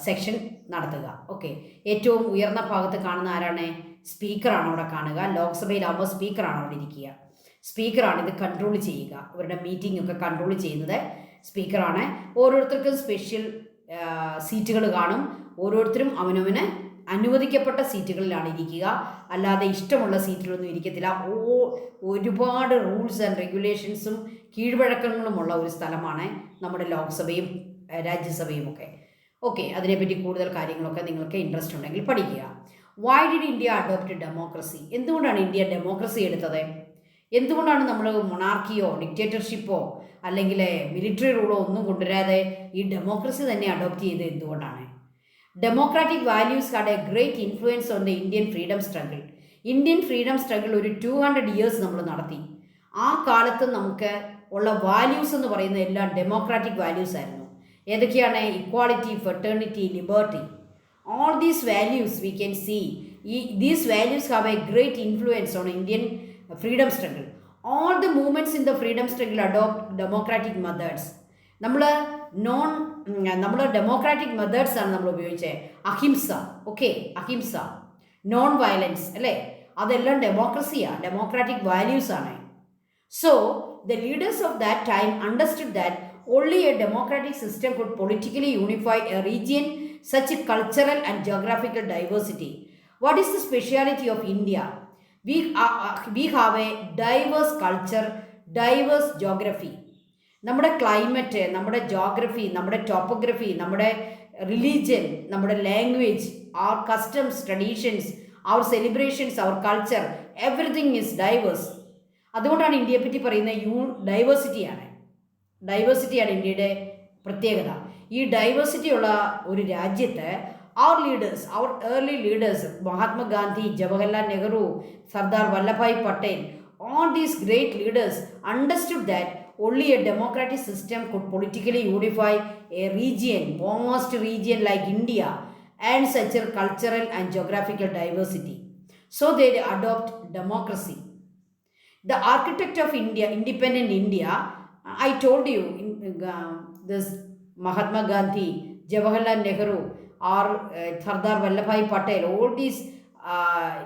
Speaker 1: സെക്ഷൻ നടത്തുക. ഓക്കെ, ഏറ്റവും ഉയർന്ന ഭാഗത്ത് കാണുന്ന ആരാണ്? സ്പീക്കറാണ് അവിടെ കാണുക. ലോക്സഭയിലാകുമ്പോൾ സ്പീക്കറാണ് അവിടെ ഇരിക്കുക. സ്പീക്കറാണ് ഇത് കൺട്രോൾ ചെയ്യുക. അവരുടെ മീറ്റിംഗ് ഒക്കെ കൺട്രോൾ ചെയ്യുന്നത് സ്പീക്കറാണ്. ഓരോരുത്തർക്കും സ്പെഷ്യൽ സീറ്റുകൾ കാണും. ഓരോരുത്തരും അവനവന് അനുവദിക്കപ്പെട്ട സീറ്റുകളിലാണ് ഇരിക്കുക, അല്ലാതെ ഇഷ്ടമുള്ള സീറ്റിലൊന്നും ഇരിക്കത്തില്ല. ഒരുപാട് റൂൾസ് ആൻഡ് റെഗുലേഷൻസും കീഴ്വഴക്കങ്ങളുമുള്ള ഒരു സ്ഥലമാണ് നമ്മുടെ ലോക്സഭയും രാജ്യസഭയും ഒക്കെ. ഓക്കെ, അതിനെപ്പറ്റി കൂടുതൽ കാര്യങ്ങളൊക്കെ നിങ്ങൾക്ക് ഇൻട്രസ്റ്റ് ഉണ്ടെങ്കിൽ പഠിക്കുക. Why did India adopt democracy? എന്തുകൊണ്ടാണ് ഇന്ത്യ ഡെമോക്രസി എടുത്തത്? എന്തുകൊണ്ടാണ് നമ്മൾ മൊണാർക്കിയോ ഡിക്റ്റേറ്റർഷിപ്പോ അല്ലെങ്കിൽ മിലിറ്ററി റൂളോ ഒന്നും കൊണ്ടുവരാതെ ഈ ഡെമോക്രസി തന്നെ അഡോപ്റ്റ് ചെയ്ത് എന്തുകൊണ്ടാണ്? Democratic values had A great influence on the Indian freedom struggle. Indian freedom struggle ഒരു 200 ഇയേഴ്സ് നമ്മൾ നടത്തി. ആ കാലത്ത് നമുക്ക് ഉള്ള വാല്യൂസ് എന്ന് പറയുന്നത് എല്ലാം ഡെമോക്രാറ്റിക് വാല്യൂസ് ആയിരുന്നു. ഏതൊക്കെയാണ്? Equality, fraternity, liberty. All these values we can see. These values have a great influence on Indian freedom struggle. All the movements in the freedom struggle adopt democratic methods. നമ്മൾ ഡെമോക്രാറ്റിക് മെത്തേഡ്സ് ആണ് നമ്മൾ ഉപയോഗിച്ചത്. Ahimsa, okay, ahimsa, non violence, അല്ലേ? അതെല്ലാം ഡെമോക്രസിയാണ്, ഡെമോക്രാറ്റിക് വാല്യൂസ് ആണ്. So the leaders of that time understood that only a democratic system could politically unify a region such cultural and geographical diversity. What is the speciality of India? We have a diverse culture, diverse geography. നമ്മുടെ ക്ലൈമറ്റ്, നമ്മുടെ ജോഗ്രഫി, നമ്മുടെ ടോപ്പോഗ്രഫി, നമ്മുടെ റിലീജിയൻ, നമ്മുടെ language, our customs, traditions, our celebrations, our culture, everything is diverse. അതുകൊണ്ടാണ് ഇന്ത്യയെ പറ്റി പറയുന്നത് ഡൈവേഴ്സിറ്റിയാണ് ഇന്ത്യയുടെ പ്രത്യേകത. ഈ ഡൈവേഴ്സിറ്റി ഉള്ള ഒരു രാജ്യത്ത് our leaders, our early leaders, Mahatma Gandhi, Jawaharlal Nehru, Sardar Vallabhbhai Patel, all these great leaders understood that only a democratic system could politically unify a region, vast region like India, and such a cultural and geographical diversity. So they adopt democracy. The architect of India, independent India, I told you, this Mahatma Gandhi, Jawaharlal Nehru, or Sardar Vallabhbhai Patel, all these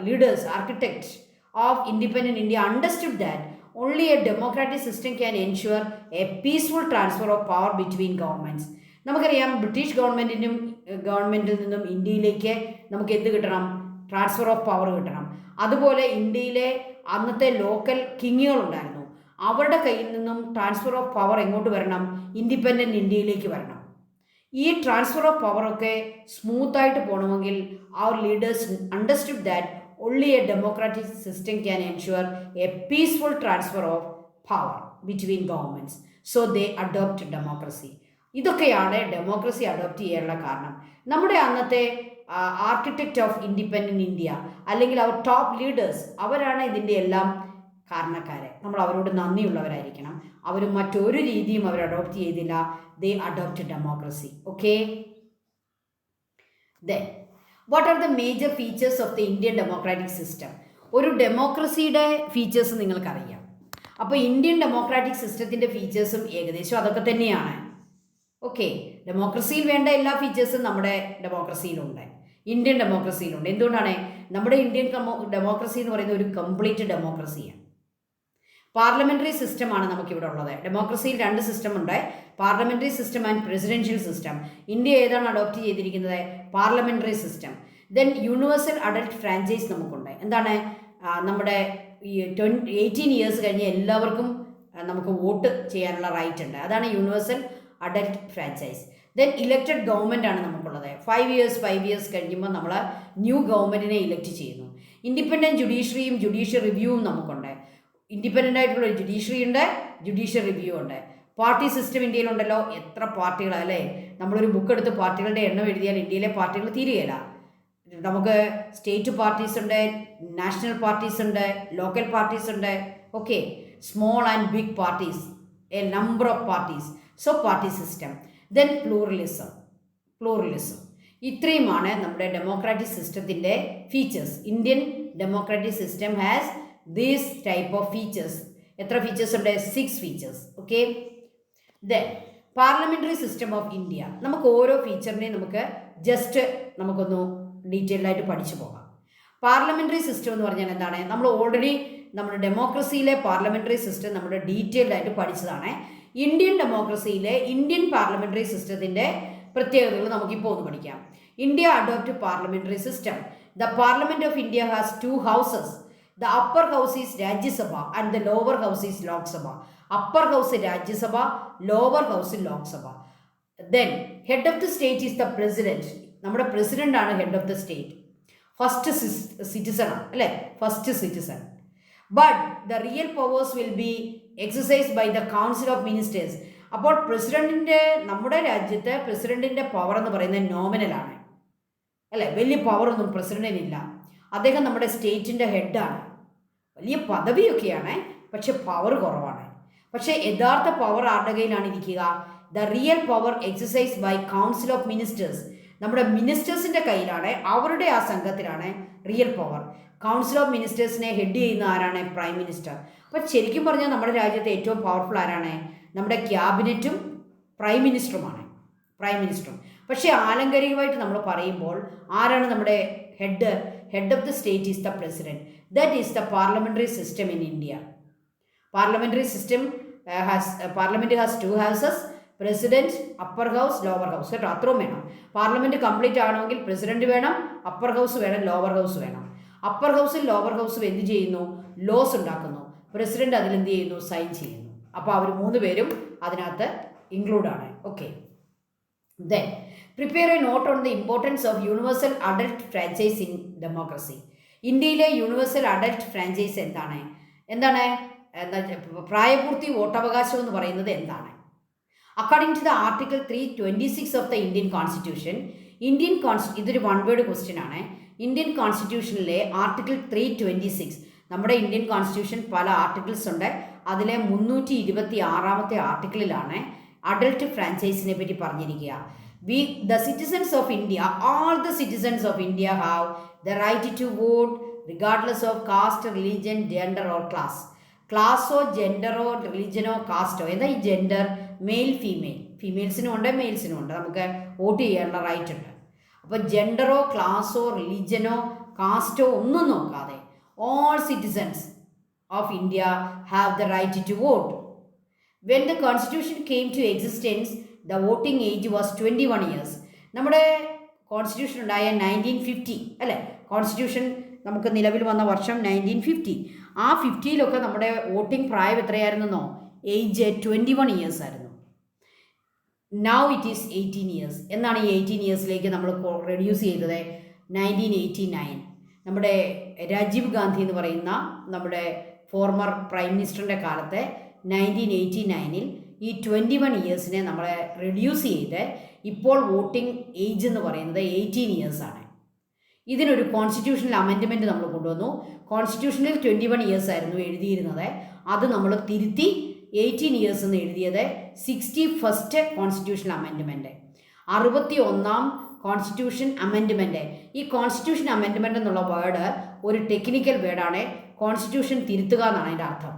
Speaker 1: leaders, architects of independent India understood that only a democratic system can ensure a peaceful transfer of power between governments. നമുക്കറിയാം, ബ്രിട്ടീഷ് ഗവൺമെൻറ്റിൽ നിന്നും ഇന്ത്യയിലേക്ക് നമുക്ക് എന്ത് കിട്ടണം? ട്രാൻസ്ഫർ ഓഫ് പവർ കിട്ടണം. അതുപോലെ ഇന്ത്യയിലെ അന്നത്തെ ലോക്കൽ കിങ്ങുകളുണ്ടായിരുന്നു, അവരുടെ കയ്യിൽ നിന്നും ട്രാൻസ്ഫർ ഓഫ് പവർ എങ്ങോട്ട് വരണം? ഇൻഡിപെൻഡൻറ്റ് ഇന്ത്യയിലേക്ക് വരണം. ഈ ട്രാൻസ്ഫർ ഓഫ് പവറൊക്കെ സ്മൂത്തായിട്ട് പോകണമെങ്കിൽ അവർ leaders understood that only a democratic system can ensure a peaceful transfer of power between governments. So they adopt democracy. ഇതൊക്കെയാണ് ഡെമോക്രസി അഡോപ്റ്റ് ചെയ്യാനുള്ള കാരണം. നമ്മുടെ അന്നത്തെ ആർക്കിടെക്റ്റ് ഓഫ് ഇൻഡിപെൻഡൻറ്റ് ഇന്ത്യ അല്ലെങ്കിൽ അവർ ടോപ്പ് ലീഡേഴ്സ്, അവരാണ് ഇതിൻ്റെ എല്ലാം കാരണക്കാരെ. നമ്മൾ അവരോട് നന്ദിയുള്ളവരായിരിക്കണം. അവർ മറ്റൊരു രീതിയും അവർ അഡോപ്റ്റ് ചെയ്തില്ല. They adopt democracy. Okay, then what are the major features of the Indian democratic system? ഒരു ഡെമോക്രസിയുടെ ഫീച്ചേഴ്സ് നിങ്ങൾക്കറിയാം. അപ്പോൾ ഇന്ത്യൻ ഡെമോക്രാറ്റിക് സിസ്റ്റത്തിൻ്റെ ഫീച്ചേഴ്സും ഏകദേശം അതൊക്കെ തന്നെയാണ്. ഓക്കെ, ഡെമോക്രസിയിൽ വേണ്ട എല്ലാ ഫീച്ചേഴ്സും നമ്മുടെ ഡെമോക്രസിയിലുണ്ട്, ഇന്ത്യൻ ഡെമോക്രസിയിലുണ്ട്. എന്തുകൊണ്ടാണ്? നമ്മുടെ ഇന്ത്യൻ ഡെമോക്രസി എന്ന് പറയുന്നത് ഒരു കംപ്ലീറ്റ് ഡെമോക്രസിയാണ്. പാർലമെൻ്ററി സിസ്റ്റമാണ് നമുക്കിവിടെ ഉള്ളത്. ഡെമോക്രസിയിൽ 2 സിസ്റ്റം ഉണ്ട്, parliamentary system and presidential system. India ഏതാണ് അഡോപ്റ്റ് ചെയ്തിരിക്കുന്നത്? Parliamentary system. Then universal adult franchise നമുക്കുണ്ട്. എന്താണ്? നമ്മുടെ ഈ 18 ഇയേഴ്സ് കഴിഞ്ഞ് എല്ലാവർക്കും നമുക്ക് വോട്ട് ചെയ്യാനുള്ള റൈറ്റ് ഉണ്ട്. അതാണ് universal adult franchise. Then elected government ആണ് നമുക്കുള്ളത്. 5 ഇയേഴ്സ് കഴിയുമ്പോൾ നമ്മൾ ന്യൂ ഗവൺമെൻറ്റിനെ ഇലക്റ്റ് ചെയ്യുന്നു. ഇൻഡിപെൻഡൻറ്റ് ജുഡീഷ്യറിയും ജുഡീഷ്യൽ റിവ്യൂവും നമുക്കുണ്ട്. ഇൻഡിപെൻഡൻ്റ് ആയിട്ടുള്ള ജുഡീഷ്യറി ഉണ്ട്, ജുഡീഷ്യൽ റിവ്യൂ ഉണ്ട്. പാർട്ടി സിസ്റ്റം ഇന്ത്യയിലുണ്ടല്ലോ, എത്ര പാർട്ടികളാണ് അല്ലേ? നമ്മളൊരു ബുക്ക് എടുത്ത് പാർട്ടികളുടെ എണ്ണം എഴുതിയാൽ ഇന്ത്യയിലെ പാർട്ടികൾ തീരുകയില്ല. നമുക്ക് സ്റ്റേറ്റ് പാർട്ടീസ് ഉണ്ട്, നാഷണൽ പാർട്ടീസ് ഉണ്ട്, ലോക്കൽ പാർട്ടീസ് ഉണ്ട്. Okay, small and big parties, a number of parties. So party system. Then pluralism. ഇത്രയുമാണ് നമ്മുടെ ഡെമോക്രാറ്റിക് സിസ്റ്റത്തിൻ്റെ features. Indian democratic system has these type of features. എത്ര ഫീച്ചേഴ്സ് ഉണ്ട്? 6 features. Okay, then parliamentary system of India. നമുക്ക് ഓരോ ഫീച്ചറിനെയും നമുക്കൊന്ന് ഡീറ്റെയിൽഡായിട്ട് പഠിച്ചു പോകാം. പാർലമെൻ്ററി സിസ്റ്റം എന്ന് പറഞ്ഞാൽ എന്താണ്? നമ്മൾ ഓൾറെഡി നമ്മുടെ ഡെമോക്രസിയിലെ പാർലമെൻ്ററി സിസ്റ്റം നമ്മുടെ ഡീറ്റെയിൽഡ് ആയിട്ട് പഠിച്ചതാണ്. ഇന്ത്യൻ ഡെമോക്രസിയിലെ ഇന്ത്യൻ പാർലമെൻ്ററി സിസ്റ്റത്തിൻ്റെ പ്രത്യേകതകൾ നമുക്കിപ്പോൾ ഒന്ന് പഠിക്കാം. India adopt parliamentary system. The parliament of India has 2 houses. The upper house is Rajya Sabha and the lower house is Lok Sabha. Upper house Rajya Sabha, lower house Lok Sabha. Then head of the state is the president. നമ്മുടെ പ്രസിഡന്റ് ആണ് head of the state. First citizen ആണ് അല്ലേ, first citizen. But the real powers will be exercised by the council of ministers. അപ്പോൾ പ്രസിഡന്റിൻ്റെ, നമ്മുടെ രാജ്യത്തെ പ്രസിഡന്റിൻ്റെ പവർ എന്ന് പറയുന്നത് നോമിനലാണ് അല്ലേ, വലിയ പവറൊന്നും പ്രസിഡന്റിനില്ല. അദ്ദേഹം നമ്മുടെ സ്റ്റേറ്റിൻ്റെ ഹെഡാണ്. വലിയ പദവിയൊക്കെയാണ്, പക്ഷെ പവർ കുറവാണ്. പക്ഷേ യഥാർത്ഥ പവർ ആരുടെ കയ്യിലാണ് ഇരിക്കുക? The real power exercised by council of ministers. നമ്മുടെ മിനിസ്റ്റേഴ്സിൻ്റെ കയ്യിലാണ്, അവരുടെ ആ സംഘത്തിലാണ് റിയൽ പവർ. കൗൺസിൽ ഓഫ് മിനിസ്റ്റേഴ്സിനെ ഹെഡ് ചെയ്യുന്ന ആരാണ്? Prime minister. അപ്പോൾ ശരിക്കും പറഞ്ഞാൽ നമ്മുടെ രാജ്യത്തെ ഏറ്റവും പവർഫുൾ ആരാണ്? നമ്മുടെ ക്യാബിനറ്റും പ്രൈം മിനിസ്റ്ററുമാണ്, പ്രൈം മിനിസ്റ്ററും. പക്ഷേ ആലങ്കാരികമായിട്ട് നമ്മൾ പറയുമ്പോൾ ആരാണ് നമ്മുടെ head? Head of the state is the president. That is the parliamentary system in India. Parliamentary system parliament has 2 houses, president, upper house, lower house. കേട്ടോ, അത്രയും വേണം. പാർലമെൻറ്റ് കംപ്ലീറ്റ് ആണെങ്കിൽ പ്രസിഡന്റ് വേണം, അപ്പർ ഹൗസ് വേണം, ലോവർ ഹൗസ് വേണം. അപ്പർ ഹൗസും ലോവർ ഹൗസും എന്ത് ചെയ്യുന്നു? ലോസ് ഉണ്ടാക്കുന്നു. പ്രസിഡന്റ് അതിലെന്ത് ചെയ്യുന്നു? സൈൻ ചെയ്യുന്നു. അപ്പോൾ അവർ 3 പേരും അതിനകത്ത് ഇൻക്ലൂഡാണ്. Okay. Then prepare a note on the importance of universal adult franchise in democracy. ഇന്ത്യയിലെ യൂണിവേഴ്സൽ അഡൽട്ട് ഫ്രാഞ്ചൈസ് എന്താണ്? പ്രായപൂർത്തി വോട്ടവകാശം എന്ന് പറയുന്നത് എന്താണ്? According to the article 326 of the Indian constitution, ഇതൊരു 1 വേർഡ് ക്വസ്റ്റ്യൻ ആണ്. ഇന്ത്യൻ കോൺസ്റ്റിറ്റ്യൂഷനിലെ ആർട്ടിക്കിൾ 326, നമ്മുടെ ഇന്ത്യൻ കോൺസ്റ്റിറ്റ്യൂഷൻ പല ആർട്ടിക്കിൾസ് ഉണ്ട്. അതിലെ 326ാമത്തെ ആർട്ടിക്കിളിലാണ് അഡൽട്ട് ഫ്രാഞ്ചൈസിനെ പറ്റി പറഞ്ഞിരിക്കുക. The citizens of India, all the citizens of India have the right to vote regardless of caste, religion, gender or class. ക്ലാസ്സോ ജെൻഡറോ റിലിജനോ കാസ്റ്റോ, എന്താ ഈ ജെൻഡർ? മെയിൽ ഫീമെയിൽ, ഫീമെയിൽസിനും ഉണ്ട് മെയിൽസിനും ഉണ്ട്, നമുക്ക് വോട്ട് ചെയ്യാനുള്ള റൈറ്റ് ഉണ്ട്. അപ്പോൾ ജെൻഡറോ ക്ലാസ്സോ റിലിജനോ കാസ്റ്റോ ഒന്നും നോക്കാതെ all citizens of India have the right to vote. When the constitution came to existence, the voting age was 21 years. നമ്മുടെ കോൺസ്റ്റിറ്റ്യൂഷൻ ഉണ്ടായ 1950 അല്ലേ? കോൺസ്റ്റിറ്റ്യൂഷൻ നമുക്ക് നിലവിൽ വന്ന വർഷം 1950. ആ 50-ലൊക്കെ നമ്മുടെ വോട്ടിംഗ് പ്രായം എത്രയായിരുന്നോ? ഏജ് 21 ഇയേഴ്സ് ആയിരുന്നു. Now it is 18 years. എന്നാണ് ഈ 18 ഇയേഴ്സിലേക്ക് നമ്മൾ റെഡ്യൂസ് ചെയ്തത്? 1989. നമ്മുടെ രാജീവ് ഗാന്ധി എന്ന് പറയുന്ന നമ്മുടെ ഫോർമർ പ്രൈം മിനിസ്റ്ററിൻ്റെ കാലത്തെ 1989-ൽ ഈ 21 ഇയേഴ്സിനെ നമ്മളെ റെഡ്യൂസ് ചെയ്ത് ഇപ്പോൾ വോട്ടിംഗ് ഏജ് എന്ന് പറയുന്നത് 18 ഇയേഴ്സാണ്. ഇതിനൊരു കോൺസ്റ്റിറ്റ്യൂഷണൽ അമെൻഡ്മെൻറ്റ് നമ്മൾ കൊണ്ടുവന്നു. കോൺസ്റ്റിറ്റ്യൂഷനിൽ 21 ഇയേഴ്സ് ആയിരുന്നു എഴുതിയിരുന്നത്. അത് നമ്മൾ തിരുത്തി 18 ഇയേഴ്സ് എന്ന് എഴുതിയത് 61st constitutional amendment, 61ാം constitution amendment. ഈ കോൺസ്റ്റിറ്റ്യൂഷൻ അമെൻഡ്മെൻറ്റ് എന്നുള്ള വേർഡ് ഒരു ടെക്നിക്കൽ വേർഡാണ്. കോൺസ്റ്റിറ്റ്യൂഷൻ തിരുത്തുക എന്നാണ് അതിൻ്റെ അർത്ഥം.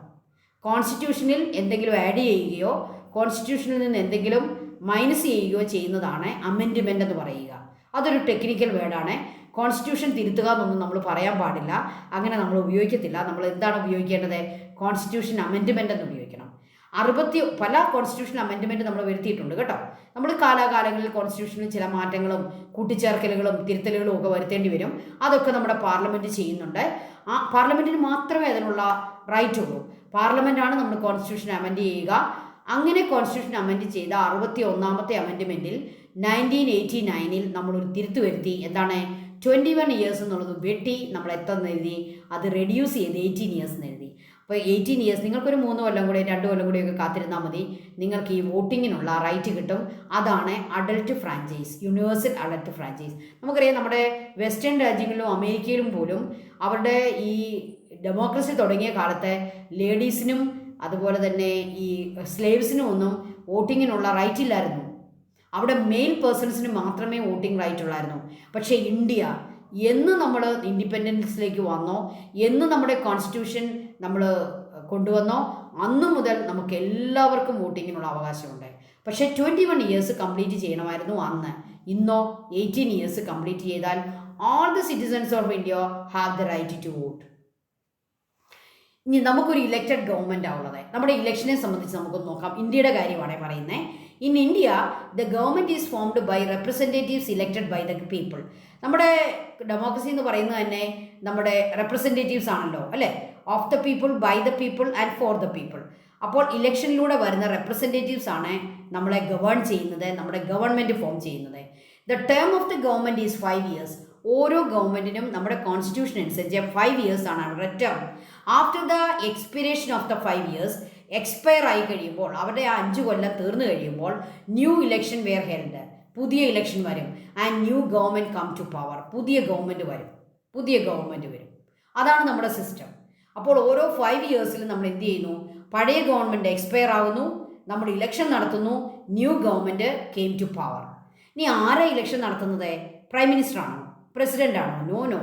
Speaker 1: കോൺസ്റ്റിറ്റ്യൂഷനിൽ എന്തെങ്കിലും ആഡ് ചെയ്യുകയോ കോൺസ്റ്റിറ്റ്യൂഷനിൽ നിന്ന് എന്തെങ്കിലും മൈനസ് ചെയ്യുകയോ ചെയ്യുന്നതാണ് അമെൻഡ്മെൻ്റ് എന്ന് പറയുക. അതൊരു ടെക്നിക്കൽ വേർഡാണ്. കോൺസ്റ്റിറ്റ്യൂഷൻ തിരുത്തുക എന്നൊന്നും നമ്മൾ പറയാൻ പാടില്ല, അങ്ങനെ നമ്മൾ ഉപയോഗിക്കത്തില്ല. നമ്മൾ എന്താണ് ഉപയോഗിക്കേണ്ടത്? കോൺസ്റ്റിറ്റ്യൂഷൻ അമെൻഡ്മെൻ്റ് എന്ന് ഉപയോഗിക്കണം. പല കോൺസ്റ്റിറ്റ്യൂഷൻ അമെൻഡ്മെൻറ്റ് നമ്മൾ വരുത്തിയിട്ടുണ്ട് കേട്ടോ. നമ്മൾ കാലാകാലങ്ങളിൽ കോൺസ്റ്റിറ്റ്യൂഷനിൽ ചില മാറ്റങ്ങളും കൂട്ടിച്ചേർക്കലുകളും തിരുത്തലുകളും ഒക്കെ വരുത്തേണ്ടി വരും. അതൊക്കെ നമ്മുടെ പാർലമെൻറ്റ് ചെയ്യുന്നുണ്ട്. ആ പാർലമെൻറ്റിന് മാത്രമേ അതിനുള്ള റൈറ്റ് ഉള്ളൂ. പാർലമെൻറ്റാണ് നമ്മൾ കോൺസ്റ്റിറ്റ്യൂഷൻ അമെൻഡ് ചെയ്യുക. അങ്ങനെ കോൺസ്റ്റിറ്റ്യൂഷൻ അമെൻഡ് ചെയ്ത 61ാമത്തെ അമെൻഡ്മെൻറ്റിൽ 1989-ൽ നമ്മളൊരു തിരുത്ത് വരുത്തി. എന്താണ്? 21 ഇയേഴ്സ് എന്നുള്ളത് വെട്ടി നമ്മൾ എത്രയെന്ന് എഴുതി? അത് റെഡ്യൂസ് ചെയ്ത് 18 ഇയേഴ്സ് എന്ന് എഴുതി. അപ്പോൾ 18 ഇയേഴ്സ്, നിങ്ങൾക്കൊരു 3 കൊല്ലം കൂടി 2 കൊല്ലം കൂടിയൊക്കെ കാത്തിരുന്നാൽ മതി, നിങ്ങൾക്ക് ഈ വോട്ടിങ്ങിനുള്ള റൈറ്റ് കിട്ടും. അതാണ് adult franchise, universal adult franchise. നമുക്കറിയാം നമ്മുടെ വെസ്റ്റേൺ രാജ്യങ്ങളിലും അമേരിക്കയിലും പോലും അവരുടെ ഈ ഡെമോക്രസി തുടങ്ങിയ കാലത്ത് ലേഡീസിനും അതുപോലെ തന്നെ ഈ സ്ലേവ്സിനും ഒന്നും വോട്ടിങ്ങിനുള്ള റൈറ്റ് ഇല്ലായിരുന്നു. അവിടെ മെയിൽ പേഴ്സൺസിന് മാത്രമേ വോട്ടിംഗ് റൈറ്റ് ഉള്ളായിരുന്നു. പക്ഷേ ഇന്ത്യ എന്ന് നമ്മൾ ഇൻഡിപെൻഡൻസിലേക്ക് വന്നോ, എന്ന് നമ്മുടെ കോൺസ്റ്റിറ്റ്യൂഷൻ നമ്മൾ കൊണ്ടുവന്നോ, അന്നു മുതൽ നമുക്ക് എല്ലാവർക്കും വോട്ടിങ്ങിനുള്ള അവകാശമുണ്ട്. പക്ഷേ 21 ഇയേഴ്സ് കംപ്ലീറ്റ് ചെയ്യണമായിരുന്നു അന്ന്. ഇന്നോ 18 ഇയേഴ്സ് കംപ്ലീറ്റ് ചെയ്താൽ all the citizens of India have the right to vote. ഇനി നമുക്കൊരു ഇലക്റ്റഡ് ഗവൺമെൻറ്റാണ് ഉള്ളത്. നമ്മുടെ ഇലക്ഷനെ സംബന്ധിച്ച് നമുക്കൊന്ന് നോക്കാം. ഇന്ത്യയുടെ കാര്യമാണ് പറയുന്നത്. In India the government is formed by representatives elected by the people. നമ്മുടെ ഡെമോക്രസി എന്ന് പറയുന്നത് തന്നെ നമ്മുടെ റെപ്രസെൻറ്റേറ്റീവ്സ് ആണല്ലോ, അല്ലേ? Of the people, by the people and for the people. അപ്പോൾ ഇലക്ഷനിലൂടെ വരുന്ന റെപ്രസെൻറ്റേറ്റീവ്സ് ആണ് നമ്മളെ ഗവേൺ ചെയ്യുന്നത്, നമ്മുടെ ഗവൺമെൻറ് ഫോം ചെയ്യുന്നത്. The term of the government is 5 years. ഓരോ ഗവൺമെൻറ്റിനും നമ്മുടെ കോൺസ്റ്റിറ്റ്യൂഷൻ അനുസരിച്ച് 5 years ആണ് അവരുടെ term. After the expiration of the 5 years, expire ആയി കഴിയുമ്പോൾ, അവരുടെ ആ 5 കൊല്ലം തീർന്നു കഴിയുമ്പോൾ, ന്യൂ ഇലക്ഷൻ വെയർ ഹെൽഡ്, പുതിയ ഇലക്ഷൻ വരും. And new government come to power, പുതിയ ഗവൺമെൻറ് വരും. അതാണ് നമ്മുടെ സിസ്റ്റം. അപ്പോൾ ഓരോ 5 yearsലും നമ്മൾ എന്ത് ചെയ്യുന്നു? പഴയ ഗവൺമെൻറ് എക്സ്പയർ ആവുന്നു, നമ്മൾ ഇലക്ഷൻ നടത്തുന്നു, new government came to power. ഇനി ആരാ ഇലക്ഷൻ നടത്തുന്നത്? പ്രൈം മിനിസ്റ്റർ ആണോ? പ്രസിഡൻ്റ് ആണോ? നോ.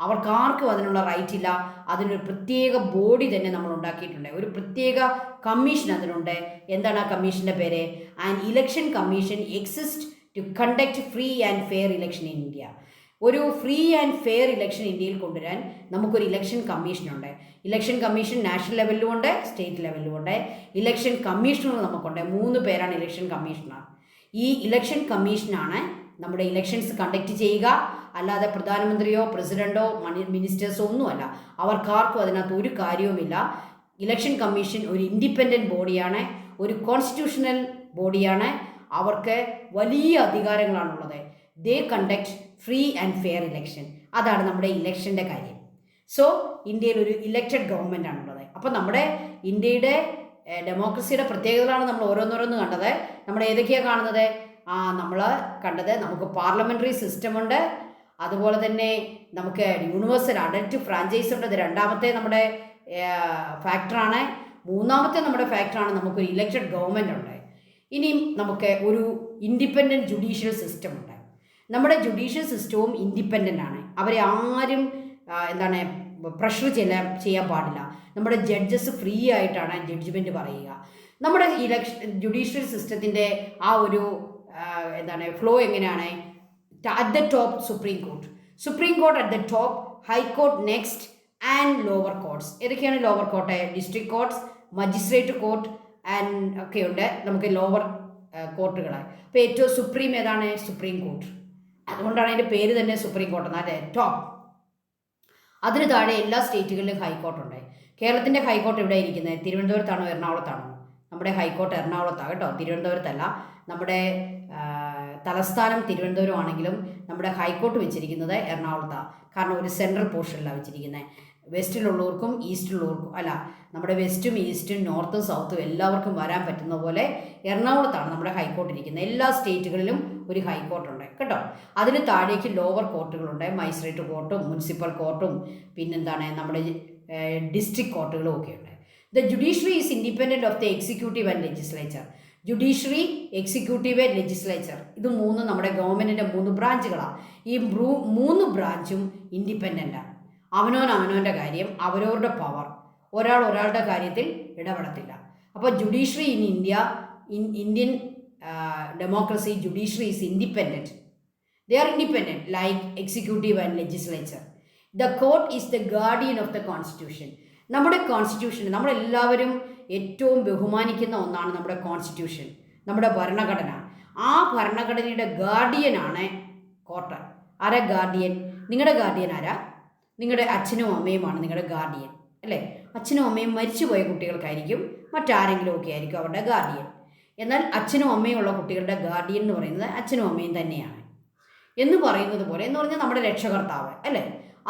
Speaker 1: അവർക്കാർക്കും അതിനുള്ള റൈറ്റ് ഇല്ല. അതിനൊരു പ്രത്യേക ബോഡി തന്നെ നമ്മൾ ഉണ്ടാക്കിയിട്ടുണ്ട്, ഒരു പ്രത്യേക കമ്മീഷൻ അതിനുണ്ട്. എന്താണ് ആ കമ്മീഷൻ്റെ പേര്? And election commission exist to conduct free and fair election in India. ഒരു ഫ്രീ ആൻഡ് ഫെയർ ഇലക്ഷൻ ഇന്ത്യയിൽ കൊണ്ടുവരാൻ നമുക്കൊരു ഇലക്ഷൻ കമ്മീഷനുണ്ട്. ഇലക്ഷൻ കമ്മീഷൻ നാഷണൽ ലെവലിലും ഉണ്ട്, സ്റ്റേറ്റ് ലെവലിലും ഉണ്ട്. ഇലക്ഷൻ കമ്മീഷണർ നമുക്കുണ്ട്. 3 പേരാണ് ഇലക്ഷൻ കമ്മീഷണർ. ഈ ഇലക്ഷൻ കമ്മീഷനാണ് നമ്മുടെ ഇലക്ഷൻസ് കണ്ടക്ട് ചെയ്യുക. അല്ലാതെ പ്രധാനമന്ത്രിയോ പ്രസിഡൻറ്റോ മിനിസ്റ്റേഴ്സോ ഒന്നുമല്ല. അവർക്കാർക്കും അതിനകത്ത് ഒരു കാര്യവുമില്ല. ഇലക്ഷൻ കമ്മീഷൻ ഒരു ഇൻഡിപെൻഡൻറ്റ് ബോഡിയാണ്, ഒരു കോൺസ്റ്റിറ്റ്യൂഷണൽ ബോഡിയാണ്. അവർക്ക് വലിയ അധികാരങ്ങളാണുള്ളത്. They conduct free and fair election. അതാണ് നമ്മുടെ ഇലക്ഷൻ്റെ കാര്യം. സോ ഇന്ത്യയിൽ ഒരു ഇലക്റ്റഡ് ഗവൺമെൻറ് ആണുള്ളത്. അപ്പോൾ നമ്മുടെ ഇന്ത്യയുടെ ഡെമോക്രസിയുടെ പ്രത്യേകതകളാണ് നമ്മൾ ഓരോന്നോരോന്ന് കണ്ടത്. നമ്മൾ ഏതൊക്കെയാണ് കാണുന്നത്? നമ്മൾ കണ്ടത് നമുക്ക് പാർലമെൻ്ററി സിസ്റ്റമുണ്ട്, അതുപോലെ തന്നെ നമുക്ക് യൂണിവേഴ്സൽ അഡൽറ്റ് ഫ്രാഞ്ചൈസ് ഉണ്ട്. ഇത് രണ്ടാമത്തെ നമ്മുടെ ഫാക്ടറാണ്. മൂന്നാമത്തെ നമ്മുടെ ഫാക്ടറാണ് നമുക്കൊരു ഇലക്റ്റഡ് ഗവൺമെൻറ് ഉണ്ട്. ഇനിയും നമുക്ക് ഒരു ഇൻഡിപെൻഡൻറ്റ് ജുഡീഷ്യൽ സിസ്റ്റം ഉണ്ട്. നമ്മുടെ ജുഡീഷ്യൽ സിസ്റ്റവും ഇൻഡിപെൻഡൻ്റ് ആണ്. അവരെ ആരും പ്രഷർ ചെയ്യാൻ പാടില്ല. നമ്മുടെ ജഡ്ജസ് ഫ്രീ ആയിട്ടാണ് ജഡ്ജ്മെൻറ്റ് പറയുക. നമ്മുടെ ജുഡീഷ്യൽ സിസ്റ്റത്തിൻ്റെ ആ ഒരു ഫ്ലോ എങ്ങനെയാണ്? At the top supreme court at the top, high court next and lower courts. ഏതൊക്കെയാണ് lower court? District courts, magistrate court and ഒക്കെയുണ്ട് നമുക്ക് ലോവർ കോർട്ടുകൾ. അപ്പോൾ ഏറ്റവും സുപ്രീം ഏതാണ്? Supreme court. അതുകൊണ്ടാണ് അതിൻ്റെ പേര് തന്നെ സുപ്രീം കോർട്ട് എന്നാൽ ടോപ്പ്. അതിന് താഴെ എല്ലാ സ്റ്റേറ്റുകളിലും ഹൈക്കോർട്ടുണ്ട്. കേരളത്തിൻ്റെ ഹൈക്കോർട്ട് എവിടെ ഇരിക്കുന്നത്? തിരുവനന്തപുരത്താണോ എറണാകുളത്താണോ? നമ്മുടെ ഹൈക്കോർട്ട് എറണാകുളത്താണ് കേട്ടോ, തിരുവനന്തപുരത്തല്ല. നമ്മുടെ തലസ്ഥാനം തിരുവനന്തപുരം ആണെങ്കിലും നമ്മുടെ ഹൈക്കോർട്ട് വെച്ചിരിക്കുന്നത് എറണാകുളത്താണ്. കാരണം ഒരു സെൻട്രൽ പോർഷനിലാണ് വെച്ചിരിക്കുന്നത്. വെസ്റ്റിലുള്ളവർക്കും ഈസ്റ്റിലുള്ളവർക്കും നമ്മുടെ വെസ്റ്റും ഈസ്റ്റും നോർത്തും സൗത്തും എല്ലാവർക്കും വരാൻ പറ്റുന്ന പോലെ എറണാകുളത്താണ് നമ്മുടെ ഹൈക്കോർട്ട് ഇരിക്കുന്നത്. എല്ലാ സ്റ്റേറ്റുകളിലും ഒരു ഹൈക്കോർട്ടുണ്ട് കേട്ടോ. അതിന് താഴേക്ക് ലോവർ കോർട്ടുകളുണ്ട്, മജിസ്ട്രേറ്റ് കോർട്ടും മുനിസിപ്പൽ കോർട്ടും നമ്മുടെ ഡിസ്ട്രിക്ട് കോർട്ടുകളും ഒക്കെയുണ്ട്. The judiciary is independent of the executive and legislature. Judiciary, executive, legislature, ഇത് മൂന്നും നമ്മുടെ ഗവൺമെൻറ്റിൻ്റെ 3 ബ്രാഞ്ചുകളാണ്. ഈ 3 ബ്രാഞ്ചും ഇൻഡിപെൻഡൻ്റാണ്. അവനവൻ്റെ കാര്യം, അവരവരുടെ പവർ, ഒരാളുടെ കാര്യത്തിൽ ഇടപെടത്തില്ല. അപ്പോൾ judiciary in Indian democracy, judiciary is independent. They are independent like executive and legislature. The court is the guardian of the constitution. നമ്മുടെ കോൺസ്റ്റിറ്റ്യൂഷൻ, നമ്മളെല്ലാവരും ഏറ്റവും ബഹുമാനിക്കുന്ന ഒന്നാണ് നമ്മുടെ കോൺസ്റ്റിറ്റ്യൂഷൻ, നമ്മുടെ ഭരണഘടന. ആ ഭരണഘടനയുടെ ഗാർഡിയനാണ് കോർട്ട്. ആരാ ഗാർഡിയൻ? നിങ്ങളുടെ ഗാർഡിയൻ ആരാ? നിങ്ങളുടെ അച്ഛനും അമ്മയുമാണ് നിങ്ങളുടെ ഗാർഡിയൻ, അല്ലേ? അച്ഛനും അമ്മയും മരിച്ചുപോയ കുട്ടികൾക്കായിരിക്കും, മറ്റാരെങ്കിലും ഒക്കെ ആയിരിക്കും അവരുടെ ഗാർഡിയൻ. എന്നാൽ അച്ഛനും അമ്മയും ഉള്ള കുട്ടികളുടെ ഗാർഡിയൻ എന്ന് പറയുന്നത് അച്ഛനും അമ്മയും തന്നെയാണ് എന്ന് പറയുന്നത് പോലെ, എന്ന് പറഞ്ഞാൽ നമ്മുടെ രക്ഷകർത്താവ്, അല്ലേ?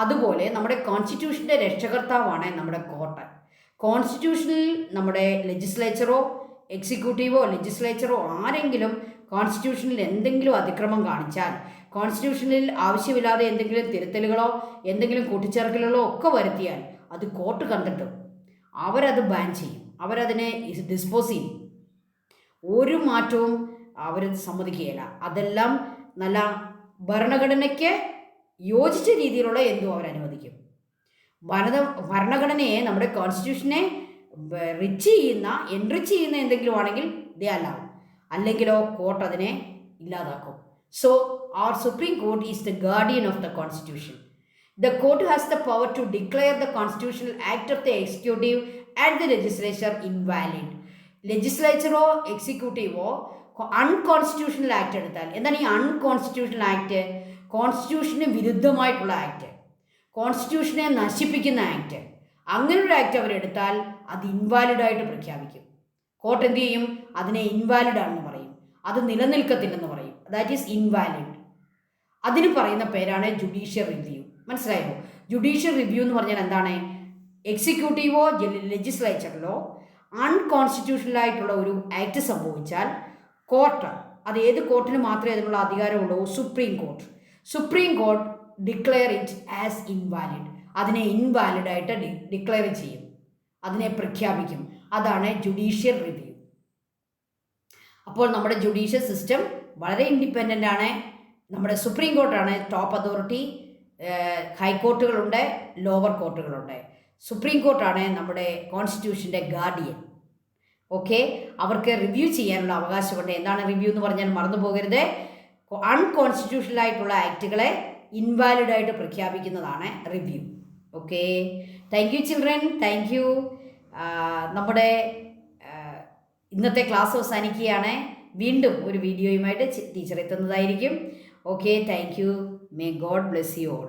Speaker 1: അതുപോലെ നമ്മുടെ കോൺസ്റ്റിറ്റ്യൂഷൻ്റെ രക്ഷകർത്താവാണ് നമ്മുടെ കോർട്ട്. കോൺസ്റ്റിറ്റ്യൂഷനിൽ നമ്മുടെ ലെജിസ്ലേച്ചറോ എക്സിക്യൂട്ടീവോ ലെജിസ്ലേച്ചറോ ആരെങ്കിലും കോൺസ്റ്റിറ്റ്യൂഷനിൽ എന്തെങ്കിലും അതിക്രമം കാണിച്ചാൽ, കോൺസ്റ്റിറ്റ്യൂഷനിൽ ആവശ്യമില്ലാതെ എന്തെങ്കിലും തിരുത്തലുകളോ എന്തെങ്കിലും കൂട്ടിച്ചേർക്കലുകളോ ഒക്കെ വരുത്തിയാൽ അത് കോർട്ട് കണ്ടിട്ടും അവരത് ബാൻ ചെയ്യും, അവരതിനെ ഡിസ്പോസ് ചെയ്യും. ഒരു മാറ്റവും അവർ സമ്മതിക്കുകയില്ല. അതെല്ലാം നല്ല ഭരണഘടനയ്ക്ക് യോജിച്ച രീതിയിലുള്ള എന്തോ അവരനുവദിക്കും. ഭരണഘടനയെ, നമ്മുടെ കോൺസ്റ്റിറ്റ്യൂഷനെ എൻറിച്ച് ചെയ്യുന്ന എന്തെങ്കിലും ആണെങ്കിൽ ദേ അലാവും, അല്ലെങ്കിലോ കോർട്ട് അതിനെ ഇല്ലാതാക്കും. സോ അവർ supreme court is the guardian of the constitution. The court has the power to declare the constitutional act of the executive and the legislature invalid. ലെജിസ്ലേച്ചറോ എക്സിക്യൂട്ടീവോ അൺകോൺസ്റ്റിറ്റ്യൂഷണൽ ആക്ട് എടുത്താൽ, എന്താണ് ഈ അൺകോൺസ്റ്റിറ്റ്യൂഷണൽ ആക്ട്? കോൺസ്റ്റിറ്റ്യൂഷന് വിരുദ്ധമായിട്ടുള്ള ആക്ട്, കോൺസ്റ്റിറ്റ്യൂഷനെ നശിപ്പിക്കുന്ന ആക്ട്, അങ്ങനൊരു ആക്ട് അവരെടുത്താൽ അത് ഇൻവാലിഡായിട്ട് പ്രഖ്യാപിക്കും. കോർട്ട് എന്ത് ചെയ്യും? അതിനെ ഇൻവാലിഡ് ആണെന്ന് പറയും, അത് നിലനിൽക്കത്തില്ലെന്ന് പറയും. That is invalid. അതിന് പറയുന്ന പേരാണ് ജുഡീഷ്യൽ റിവ്യൂ. മനസ്സിലായോ? ജുഡീഷ്യൽ റിവ്യൂ എന്ന് പറഞ്ഞാൽ എന്താണ്? എക്സിക്യൂട്ടീവോ ലെജിസ്ലേച്ചറിലോ അൺകോൺസ്റ്റിറ്റ്യൂഷണൽ ആയിട്ടുള്ള ഒരു ആക്ട് സംഭവിച്ചാൽ കോർട്ട്, അത് ഏത് കോർട്ടിന് മാത്രമേ അതിനുള്ള അധികാരമുള്ളൂ? Supreme court. Supreme court declare it as invalid. അതിനെ ഇൻവാലിഡായിട്ട് ഡിക്ലെയർ ചെയ്യും, അതിനെ പ്രഖ്യാപിക്കും. അതാണ് ജുഡീഷ്യൽ റിവ്യൂ. അപ്പോൾ നമ്മുടെ ജുഡീഷ്യൽ സിസ്റ്റം വളരെ ഇൻഡിപെൻഡൻ്റ് ആണ്. നമ്മുടെ സുപ്രീം കോർട്ടാണ് ടോപ്പ് അതോറിറ്റി. ഹൈക്കോർട്ടുകളുണ്ട്, ലോവർ കോർട്ടുകളുണ്ട്. സുപ്രീം കോർട്ടാണ് നമ്മുടെ കോൺസ്റ്റിറ്റ്യൂഷൻ്റെ ഗാർഡിയൻ. ഓക്കെ, അവർക്ക് റിവ്യൂ ചെയ്യാനുള്ള അവകാശമുണ്ട്. എന്താണ് റിവ്യൂ എന്ന് പറഞ്ഞാൽ മറന്നു പോകരുത്. അൺകോൺസ്റ്റിറ്റ്യൂഷണൽ ആയിട്ടുള്ള ആക്ടുകളെ ഇൻവാലിഡായിട്ട് പ്രഖ്യാപിക്കുന്നതാണ് review. Okay, thank you children, thank you. നമ്മുടെ ഇന്നത്തെ ക്ലാസ് അവസാനിക്കുകയാണ്. വീണ്ടും ഒരു വീഡിയോയുമായിട്ട് ടീച്ചർ എത്തുന്നതായിരിക്കും. Okay, thank you. May God bless you all.